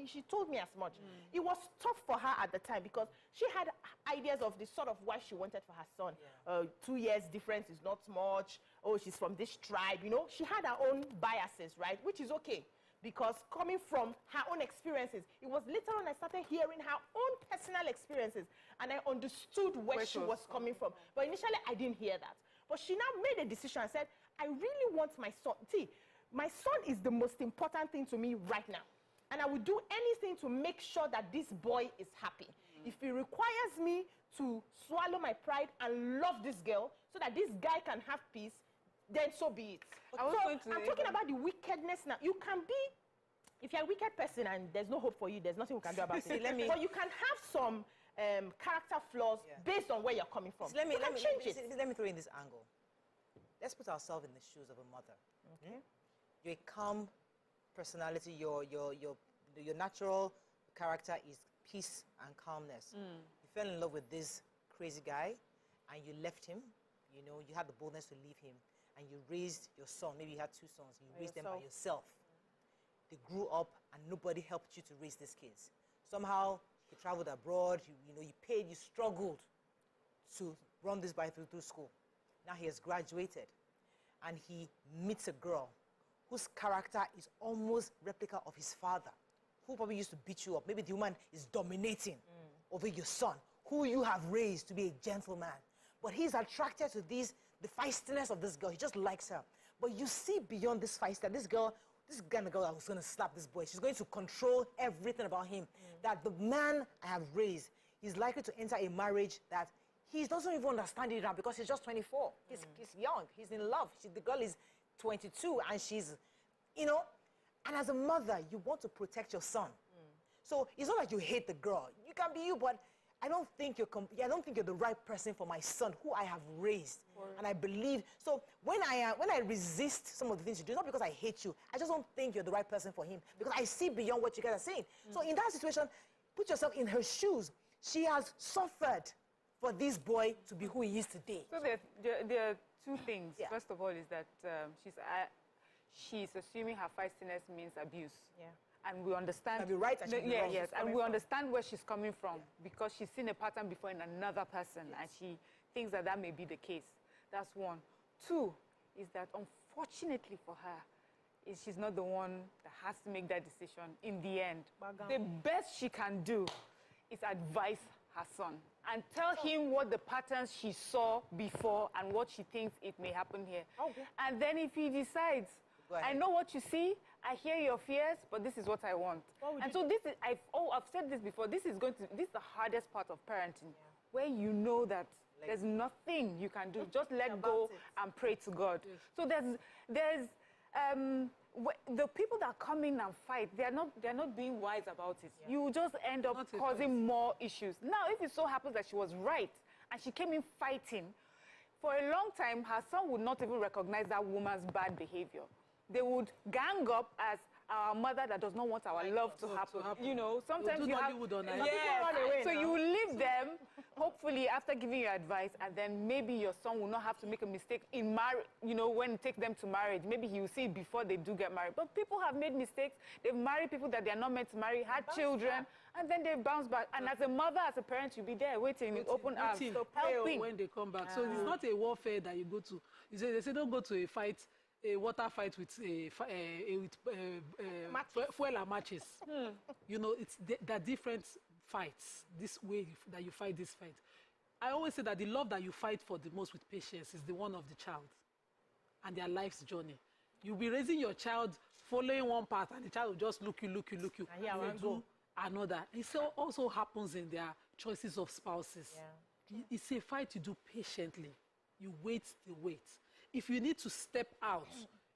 she told me as much. It was tough for her at the time because she had ideas of the sort of wife she wanted for her son. 2 years difference is not much. Oh, she's from this tribe, She had her own biases, right? Which is okay, because coming from her own experiences, it was later on I started hearing her own personal experiences, and I understood where she was coming from. But initially, I didn't hear that. But she now made a decision and said, I really want my son. See, my son is the most important thing to me right now. And I will do anything to make sure that this boy is happy. If it requires me to swallow my pride and love this girl so that this guy can have peace, then so be it. I'm talking about the wickedness now. You can be, if you're a wicked person and there's no hope for you, there's nothing we can do about it. But you can have some character flaws based on where you're coming from. Let me change it. let me throw in this angle. Let's put ourselves in the shoes of a mother. Okay. You're a calm personality. Your natural character is peace and calmness. You fell in love with this crazy guy, and you left him. You know, you had the boldness to leave him, and you raised your son. Maybe you had 2 sons. You raised them by yourself. They grew up, and nobody helped you to raise these kids. Somehow, you traveled abroad. You struggled to run this boy through school. Now he has graduated, and he meets a girl whose character is almost replica of his father, who probably used to beat you up. Maybe the woman is dominating over your son, who you have raised to be a gentleman. But he's attracted to the feistiness of this girl. He just likes her. But you see beyond this feistiness, this kind of girl that was going to slap this boy, she's going to control everything about him. That the man I have raised is likely to enter a marriage that he doesn't even understand it now because he's just 24. He's young. He's in love. The girl is 22 and she's, and as a mother, you want to protect your son. So it's not like you hate the girl. You can be you, but I don't think you're the right person for my son, who I have raised. And I believe, so when I resist some of the things you do, not because I hate you, I just don't think you're the right person for him, because I see beyond what you guys are saying. So in that situation, put yourself in her shoes. She has suffered for this boy to be who he is today. So there are 2 things. Yeah. First of all is that she's assuming her feistiness means abuse. Yeah. And we understand. Can be right and yes, and we understand where she's coming from because she's seen a pattern before in another person, and she thinks that may be the case. That's 1. 2 is that unfortunately for her, she's not the one that has to make that decision in the end. The best she can do is advise her son and tell him what the patterns she saw before and what she thinks it may happen here. Okay. And then if he decides, I know what you see, I hear your fears, but this is what I want. And so this is, I've said this before, this is the hardest part of parenting, where you know that there's nothing you can do. Just let go and pray to God. Yes. So there's the people that come in and fight, they're not being wise about it. Yeah. You just end up causing more issues. Now, if it so happens that she was right and she came in fighting, for a long time, her son would not even recognize that woman's bad behavior. They would gang up as our mother that does not want our love to happen. Sometimes you have... So you leave them, hopefully, after giving you advice, and then maybe your son will not have to make a mistake in marriage, when you take them to marriage. Maybe he will see it before they do get married. But people have made mistakes. They've married people that they're not meant to marry, had children, and then they bounce back. And as a mother, as a parent, you'll be there waiting in open arms, helping. When they come back. So it's not a warfare that you go to. They say don't go to a fight, a fight with fuel and matches. It's the different fights. This way that you fight this fight. I always say that the love that you fight for the most with patience is the one of the child and their life's journey. You'll be raising your child following one path, and the child will just look you. And here I do another. It also happens in their choices of spouses. Yeah. It's a fight you do patiently. You wait the wait. If you need to step out,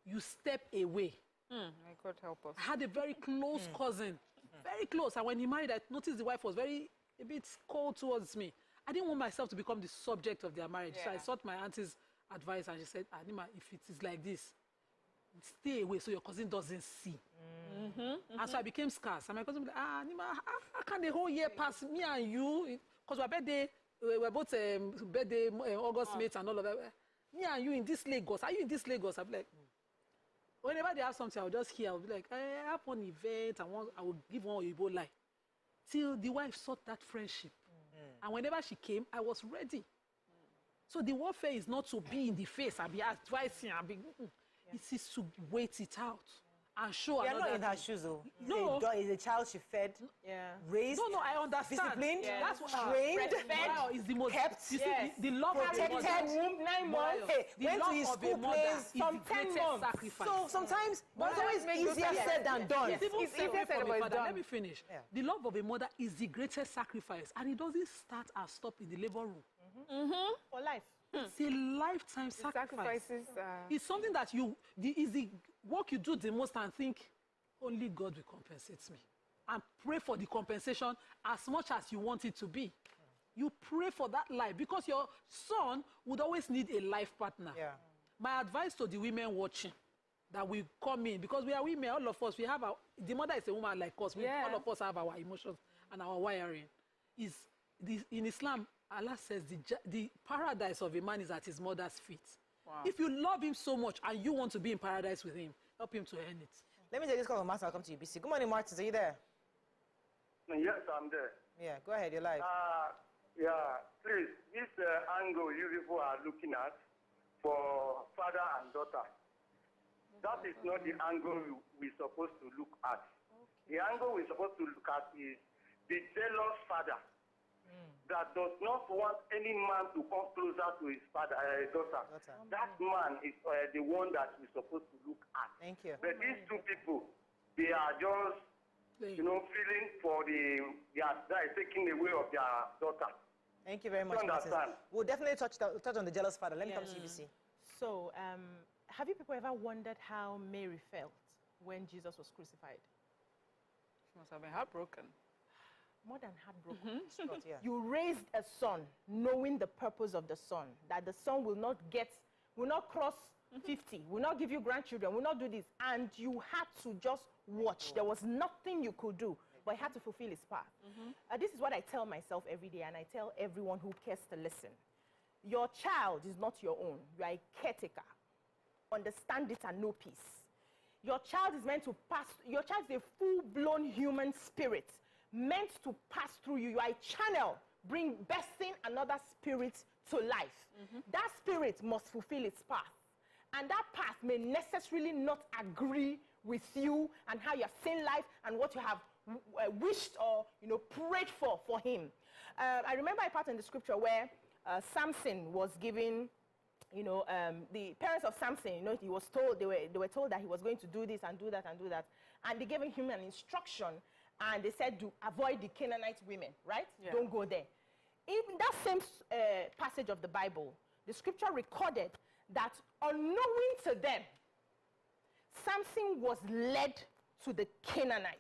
you step away. May God help us. I had a very close cousin, very close. And when he married, I noticed the wife was a bit cold towards me. I didn't want myself to become the subject of their marriage. So I sought my auntie's advice, and she said, Anima, if it is like this, stay away so your cousin doesn't see. And so I became scarce. And my cousin was like, Anima, how can the whole year pass me and you? Because we're both birthday, August mates and all of that. Me and you in this Lagos. Are you in this Lagos? I'll be like, whenever they have something, I'll just hear. I'll be like, I have one event. I will give one Igbo lie. Till the wife sought that friendship. And whenever she came, I was ready. So the warfare is not to be in the face and be advising. It is to wait it out and show You're another not in her thing. shoes, though. No. He's a child she fed, raised. No, I understand. Disciplined, That's what trained, wow, is the most kept, you see, the love protected, of a mother. womb, 9 months. Hey, The went to love his of school a mother plays, is some the 10 greatest months. sacrifice. So sometimes, but it's always easier said than done. Yes, even It's say easier it said from than a father. done. Let me finish. Yeah. The love of a mother is the greatest sacrifice, and it doesn't start and stop in the labor room. For life. It's a lifetime sacrifice. Sacrifices. It's something that is the work you do the most and think, only God will compensate me. And pray for the compensation as much as you want it to be. You pray for that life because your son would always need a life partner. Yeah. My advice to the women watching that we come in, because we are women, all of us, we have the mother is a woman like us. All of us have our emotions and our wiring. In Islam, Allah says the paradise of a man is at his mother's feet. Wow. If you love him so much and you want to be in paradise with him, help him to earn it. Let me take this call from Martin. I'll come to you, BC. Good morning, Martin. Are you there? Yes, I'm there. Yeah, go ahead. You're live. Yeah, please, this angle you people are looking at for father and daughter, that is not the angle we're supposed to look at. The angle we're supposed to look at is the jealous father that does not want any man to come closer to his daughter. That man is the one that we're supposed to look at. Thank you. But these two people, they are just, feeling for taking away of their daughter. Thank you very much, Martin. We'll definitely touch on the jealous father. Let me come to you, BC. So, have you people ever wondered how Mary felt when Jesus was crucified? She must have been heartbroken. More than heartbroken. Yeah. You raised a son knowing the purpose of the son, that the son will not cross 50, will not give you grandchildren, will not do this. And you had to just watch. There was nothing you could do, but he had to fulfill his part. This is what I tell myself every day, and I tell everyone who cares to listen. Your child is not your own. You are a caretaker. Understand it and know peace. Your child is meant to pass. Your child is a full-blown human spirit meant to pass through you. You are a channel, birthing another spirit to life. That spirit must fulfill its path. And that path may necessarily not agree with you and how you have seen life and what you have wished or prayed for him. I remember a part in the scripture where Samson was given, the parents of Samson, he was told, they were told that he was going to do this and do that and do that. And they gave him an instruction, and they said to avoid the Canaanite women, right? Yeah. Don't go there. In that same passage of the Bible, the scripture recorded that unknowing to them, Samson was led to the Canaanites.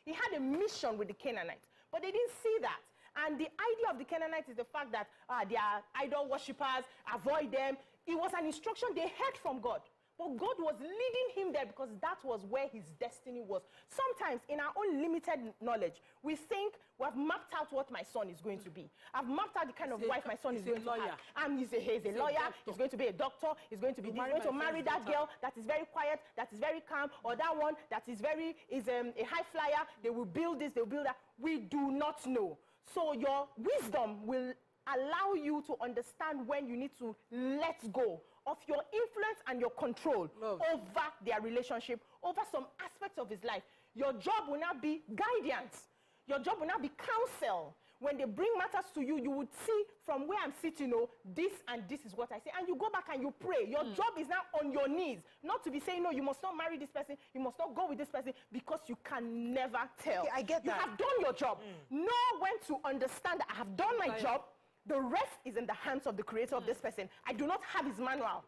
He had a mission with the Canaanites, but they didn't see that. And the idea of the Canaanites is the fact that they are idol worshippers, avoid them. It was an instruction they heard from God. But God was leading him there because that was where his destiny was. Sometimes in our own limited knowledge, we think we have mapped out what my son is going to be. I've mapped out the kind of wife my son is going to have. And he's a lawyer, he's going to be a doctor, he's going to be going to marry that girl that is very quiet, that is very calm, or that one that is a high flyer. They will build this, they will build that. We do not know. So your wisdom will allow you to understand when you need to let go of your influence and your control over their relationship, over some aspects of his life. Your job will not be guidance. Your job will not be counsel. When they bring matters to you, you would see from where I'm sitting, this and this is what I say. And you go back and you pray. Your job is now on your knees. Not to be saying, no, you must not marry this person. You must not go with this person, because you can never tell. Okay, I get that. You have done your job. Know when to understand that I have done my job. The rest is in the hands of the creator of this person. I do not have his manual.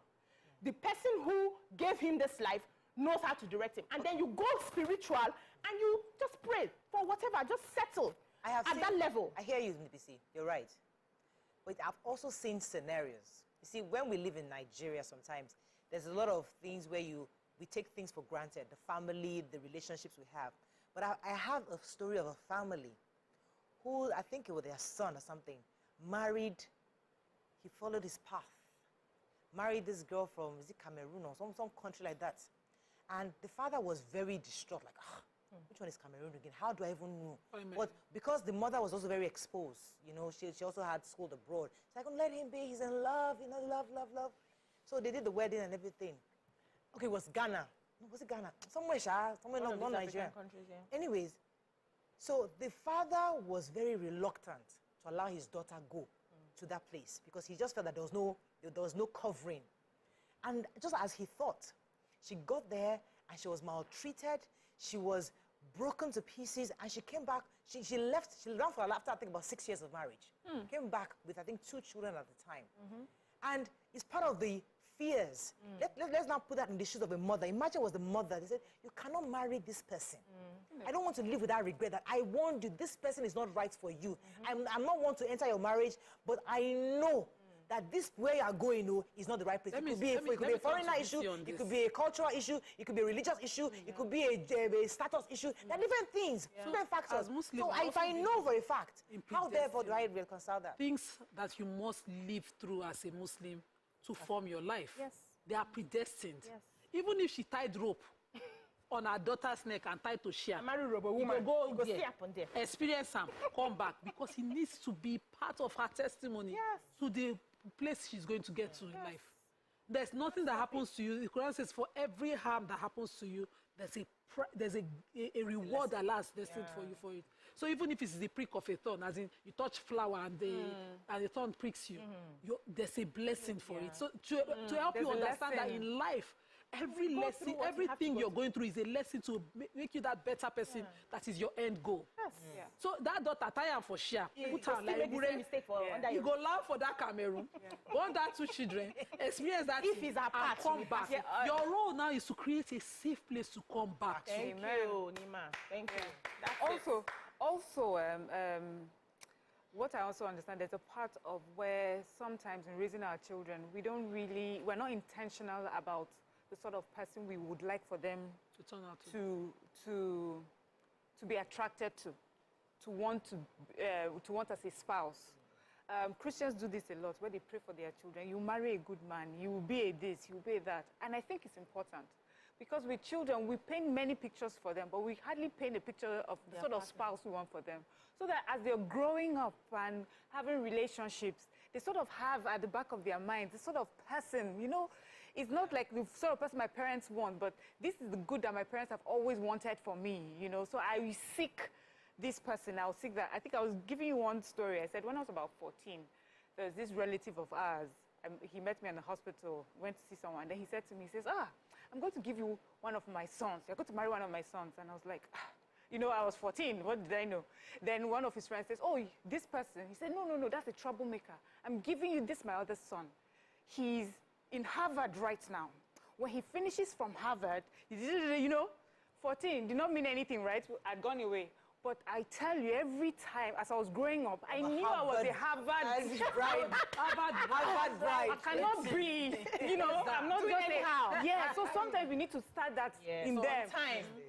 The person who gave him this life knows how to direct him. And then you go spiritual and you just pray for whatever, just settle at that level. I hear you, NPC. You're right. But I've also seen scenarios. You see, when we live in Nigeria sometimes, there's a lot of things where we take things for granted, the family, the relationships we have. But I have a story of a family who, I think it was their son or something, married, he followed his path. Married this girl from, is it Cameroon or some country like that. And the father was very distraught, like, which one is Cameroon again? How do I even know? But because the mother was also very exposed, she also had schooled abroad. So I can let him be, he's in love, love. So they did the wedding and everything. Okay, it was Ghana. No, was it Ghana? Somewhere, somewhere not Nigeria. Countries, yeah. Anyways, so the father was very reluctant to allow his daughter go to that place because he just felt that there was no covering. And just as he thought, she got there and she was maltreated. She was broken to pieces, and she came back. She ran for after I think about 6 years of marriage. Came back with I think 2 children at the time. And it's part of the fears. Let's now put that in the shoes of a mother. Imagine it was the mother. They said, you cannot marry this person. I don't want to live with that regret that I warned you, this person is not right for you. I'm not want to enter your marriage, but I know that this where you are going is not the right place. It could be a foreigner issue, it could be a cultural issue, it could be a religious issue, it could be a status issue. There are different things, different factors. So if I know for a fact, how therefore do I reconcile that? Things that you must live through as a Muslim to form your life. Yes. They are predestined. Yes. Even if she tied rope on her daughter's neck and tied to Shia, marry rubber woman, go see happen there. Experience him, come back, because he needs to be part of her testimony to the place she's going to get to in life. There's nothing that happens to you. The Quran says for every harm that happens to you, there's a reward that lasts destined for you for it. So even if it's the prick of a thorn, as in you touch flower and the thorn pricks you, there's a blessing for it. So to help you understand that in life, every lesson, everything you're going through is a lesson to make you that better person. That is your end goal. Yes. Yeah. So that daughter, tie her for share. Put her like you go laugh for that Cameroon, born that 2 children, experience that if he's a part, come back. Your role now is to create a safe place to come back. Thank you, Nima. Thank you. That's Also, what I also understand, there's a part of where sometimes in raising our children, we're not intentional about the sort of person we would like for them to turn out to be attracted to want as a spouse. Christians do this a lot, where they pray for their children. You marry a good man, you will be a this, you will be that. And I think it's important. Because with children, we paint many pictures for them, but we hardly paint a picture of the sort of spouse we want for them. So that as they're growing up and having relationships, they sort of have at the back of their minds this sort of person, it's not like the sort of person my parents want, but this is the good that my parents have always wanted for me, So I will seek this person, I'll seek that. I think I was giving you one story. I said when I was about 14, there was this relative of ours. He met me in the hospital, went to see someone. Then he said to me, he says, I'm going to give you one of my sons. You're going to marry one of my sons. And I was like, I was 14. What did I know? Then one of his friends says, oh, this person. He said, no, that's a troublemaker. I'm giving you this, my other son. He's in Harvard right now. When he finishes from Harvard, 14 did not mean anything, right? I'd gone away. But I tell you, every time, as I was growing up, I knew I was a Harvard bride. Harvard bride. I cannot breathe. I'm not doing anyhow. Yeah, so sometimes we need to start that in them.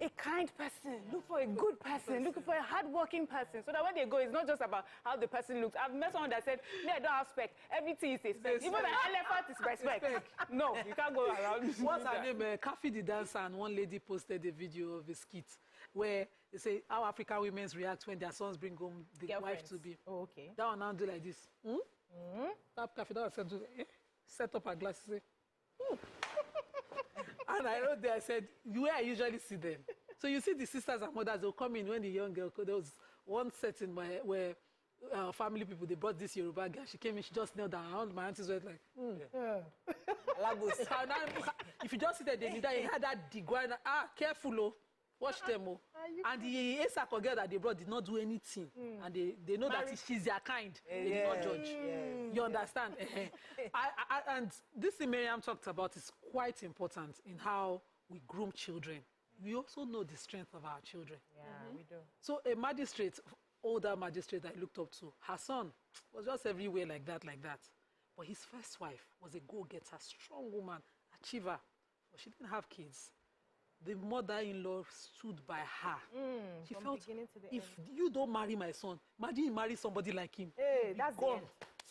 A kind person. Look for a good person. Look for a hardworking person. So that when they go, it's not just about how the person looks. I've met someone that said, no, I don't have spec. Everything is a spec. Even an elephant is by spec. No, you can't go around. What's her name? Kafi the dancer, and one lady posted a video of a skit where they say how African women react when their sons bring home the wife to be. Oh, okay. That one now do like this. That Kafi, that one set up her glasses. Say, and I wrote there, I said, where I usually see them. So you see the sisters and mothers, they'll come in when the young girl, there was one setting where family people, they brought this Yoruba girl. She came in, she just knelt down. And my aunties were like, if you just sit there, they had that digwana. Careful, oh. Watch them, oh. And the Esako girl that they brought did not do anything. And they know that she's their kind. They did not judge. You understand? And this thing Miriam talked about is quite important in how we groom children. We also know the strength of our children. Yeah, we do. So a magistrate, older magistrate I looked up to, her son was just everywhere like that. But his first wife was a go-getter, strong woman, achiever. But she didn't have kids. The mother-in-law stood by her. She felt, if you don't marry my son, imagine you marry somebody like him. Hey, that's gone.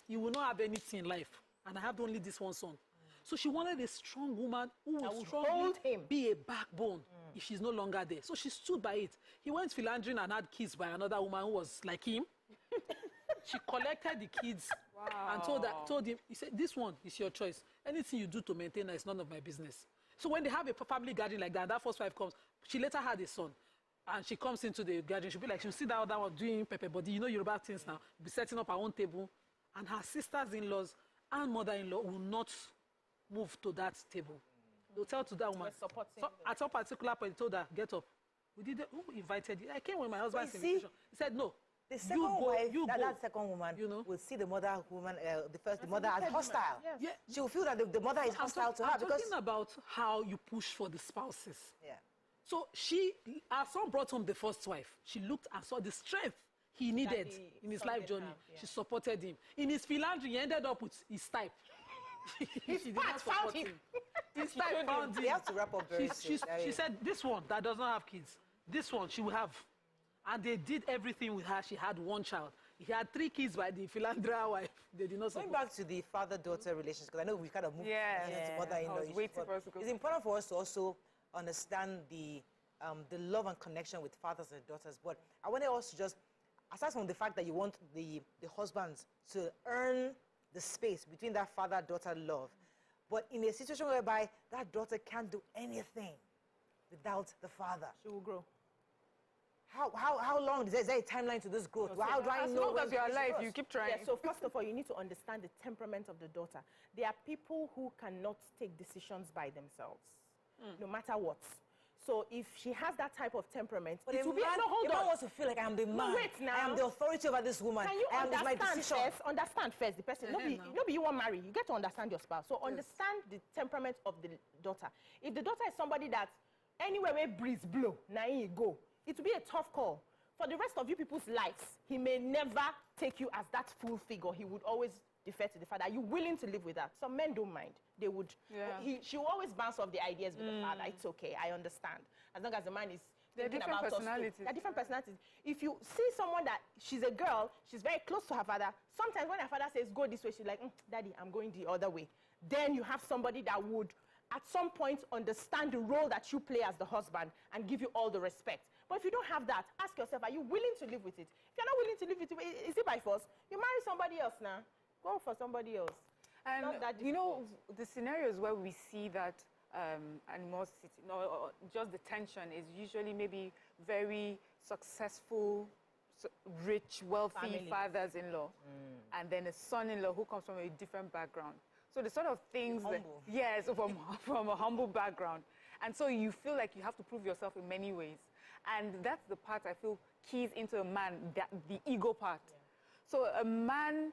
You will not have anything in life. And I have only this one son. So she wanted a strong woman who would strongly be a backbone if she's no longer there. So she stood by it. He went philandering and had kids by another woman who was like him. She collected the kids and told him, he said, this one is your choice. Anything you do to maintain her is none of my business. So when they have a family gathering like that, that first wife comes, she later had a son. And she comes into the gathering, she'll be like, she'll see that other one doing pepper body. You know Yoruba things now. Be setting up her own table. And her sisters-in-laws and mother-in-law will not move to that table. They'll tell to that woman. So at some particular point, they told her, get up. Who invited you? I came with my husband's invitation. He said, no. The second wife, that second woman, will see the mother woman, the mother as hostile. Yes. Yeah. She will feel that the mother is hostile to her. I'm talking about how you push for the spouses. Yeah. So our son brought home the first wife. She looked and saw the strength he needed in his life journey. She supported him. In his philandry, he ended up with his type. She did not support him. His type found him. We have to wrap up very soon. She said, this one that does not have kids, this one she will have. And they did everything with her. She had one child. He had 3 kids by the philandra wife. They did not support. Going back to the father-daughter relations, because I know we kind of moved to mother-in-law issues. It's important for us to also understand the love and connection with fathers and daughters. But I wanted us to just, aside from the fact that you want the husbands to earn the space between that father-daughter love, but in a situation whereby that daughter can't do anything without the father. She will grow. How long? Is there a timeline to this growth? How do I know? As long as you're alive, you keep trying. Yeah, so first of all, you need to understand the temperament of the daughter. There are people who cannot take decisions by themselves, no matter what. So if she has that type of temperament, but it will be hold on. Wants to feel like I'm the man. No, wait now. I am the authority over this woman. Can you understand first? Understand first the person. Nobody you want to marry. You get to understand your spouse. So understand the temperament of the daughter. If the daughter is somebody that anywhere where breeze blow, now you go. It will be a tough call. For the rest of you people's lives, he may never take you as that full figure. He would always defer to the father. Are you willing to live with that? Some men don't mind. They would. Yeah. She will always bounce off the ideas with the father. It's okay. I understand. As long as the man is thinking about personalities. They're different personalities. If you see someone that she's a girl, she's very close to her father. Sometimes when her father says go this way, she's like, Daddy, I'm going the other way. Then you have somebody that would, at some point, understand the role that you play as the husband and give you all the respect. But if you don't have that, ask yourself, are you willing to live with it? If you're not willing to live with it, is it by force? You marry somebody else now. Go for somebody else. And you know, the scenarios where we see that animosity, or just the tension, is usually maybe very successful, rich, wealthy fathers-in-law, and then a son-in-law who comes from a different background. So the sort of things that, yes, from a humble background. And so you feel like you have to prove yourself in many ways. And that's the part I feel keys into a man, the ego part. Yeah. So a man,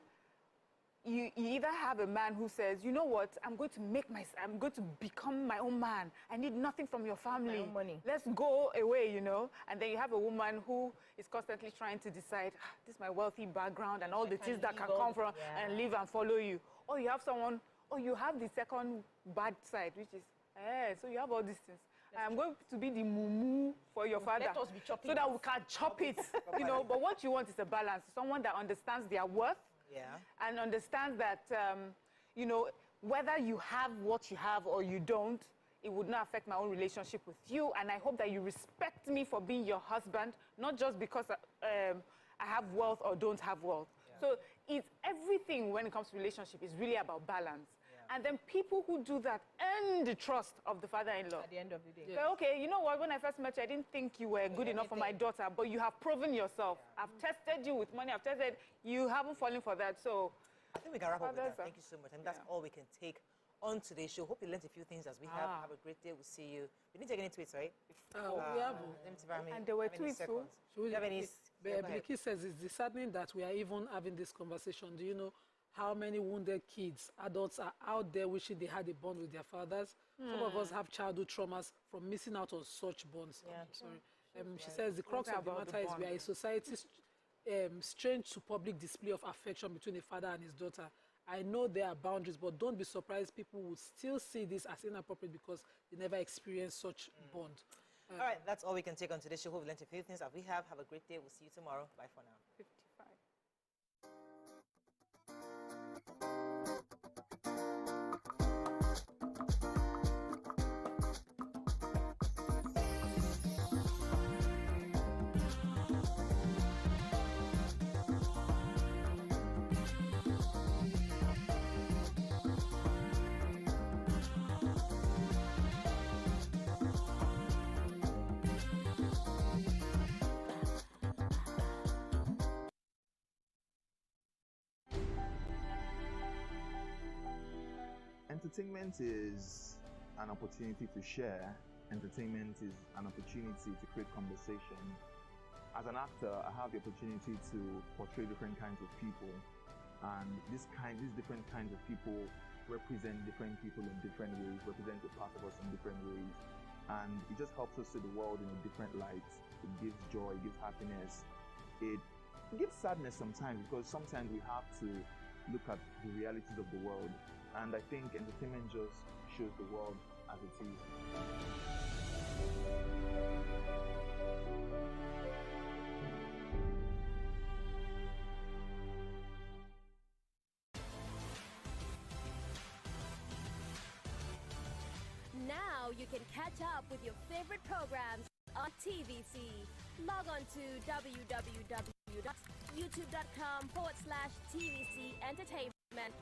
you either have a man who says, you know what, I'm going to become my own man. I need nothing from your family. My own money. Let's go away, you know. And then you have a woman who is constantly trying to decide, this is my wealthy background and all the things that can come from and live and follow you. Or you have someone, or you have the second bad side, which is, so you have all these things. I'm going to be the mumu for your father, let us be chopping so that we can chop it, you know. But what you want is a balance. Someone that understands their worth, and understands that, you know, whether you have what you have or you don't, it would not affect my own relationship with you. And I hope that you respect me for being your husband, not just because I have wealth or don't have wealth. Yeah. So it's everything when it comes to relationship is really about balance. And then people who do that earn the trust of the father-in-law. At the end of the day. So, okay, you know what? When I first met you, I didn't think you were good enough for my daughter, but you have proven yourself. I've tested you with money. I've tested you haven't fallen for that. So I think we can wrap up with that. Thank you so much. And that's all we can take on today's show. Hope you learned a few things as we have. Have a great day. We'll see you. We didn't take any tweets, right? We have. And there were tweets too. Do you have any? Bliki says it's disheartening that we are even having this conversation. Do you know how many wounded kids, adults are out there wishing they had a bond with their fathers? Some of us have childhood traumas from missing out on such bonds. She says the crux of the matter is we are a society strange to public display of affection between a father and his daughter. I know there are boundaries, but don't be surprised people will still see this as inappropriate because they never experienced such bond. All right, that's all we can take on today's show. Hope we learned a few things that we have. Have a great day. We'll see you tomorrow. Bye for now. Entertainment is an opportunity to share. Entertainment is an opportunity to create conversation. As an actor, I have the opportunity to portray different kinds of people, and these different kinds of people represent different people in different ways, represent a part of us in different ways, and it just helps us see the world in a different light. It gives joy, it gives happiness, it gives sadness sometimes, because sometimes we have to look at the realities of the world, and I think entertainment just shows the world as it is. Now you can catch up with your favorite programs on TVC. Log on to www.youtube.com/TVC Entertainment.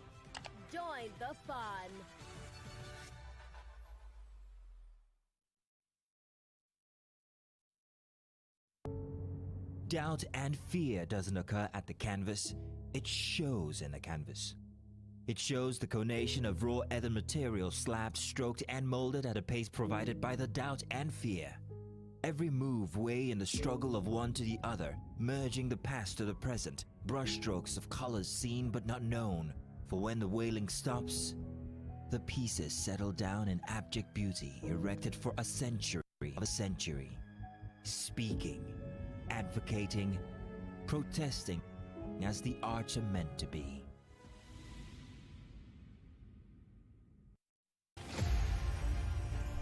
Join the fun. Doubt and fear doesn't occur at the canvas, it shows in the canvas. It shows the conation of raw earthen material slabbed, stroked, and molded at a pace provided by the doubt and fear. Every move way in the struggle of one to the other, merging the past to the present, brushstrokes of colors seen but not known, for when the wailing stops, the pieces settle down in abject beauty erected for a century of a century. Speaking, advocating, protesting as the arts are meant to be.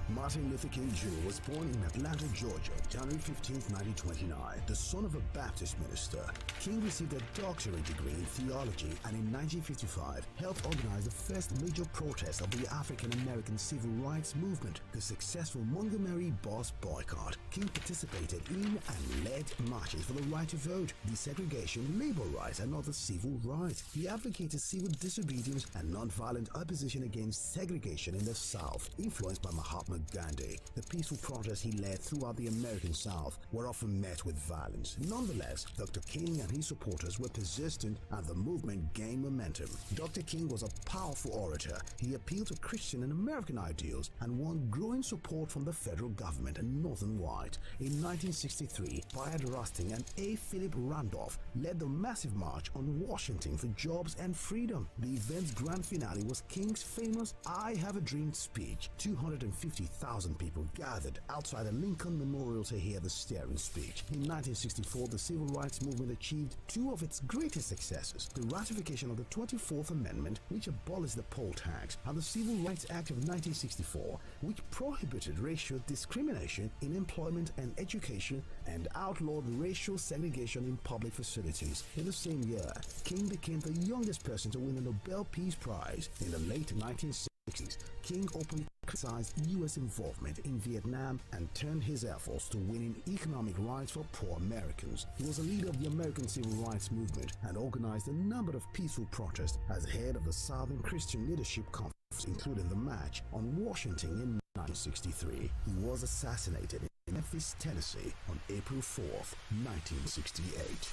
Martin Luther King Jr. was born in Atlanta, Georgia, January 15, 1929. The son of a Baptist minister, King received a doctorate degree in theology and in 1955 helped organize the first major protest of the African-American civil rights movement, the successful Montgomery bus boycott. King participated in and led marches for the right to vote, desegregation, labor rights, and other civil rights. He advocated civil disobedience and nonviolent opposition against segregation in the South, influenced by Mahatma Gandhi. The peaceful protests he led throughout the American South were often met with violence. Nonetheless, Dr. King and his supporters were persistent and the movement gained momentum. Dr. King was a powerful orator. He appealed to Christian and American ideals and won growing support from the federal government and Northern White. In 1963, Bayard Rustin and A. Philip Randolph led the massive march on Washington for jobs and freedom. The event's grand finale was King's famous I Have a Dream speech. 250,000 people gathered outside the Lincoln Memorial to hear the stirring speech. In 1964, the civil rights movement achieved two of its greatest successes: the ratification of the 24th Amendment, which abolished the poll tax, and the Civil Rights Act of 1964, which prohibited racial discrimination in employment and education and outlawed racial segregation in public facilities. In the same year, King became the youngest person to win the Nobel Peace Prize. In the late 1960s, King openly criticized U.S. involvement in Vietnam and turned his efforts to winning economic rights for poor Americans. He was a leader of the American Civil Rights Movement and organized a number of peaceful protests as head of the Southern Christian Leadership Conference, including the March on Washington in 1963. He was assassinated in Memphis, Tennessee on April 4th, 1968.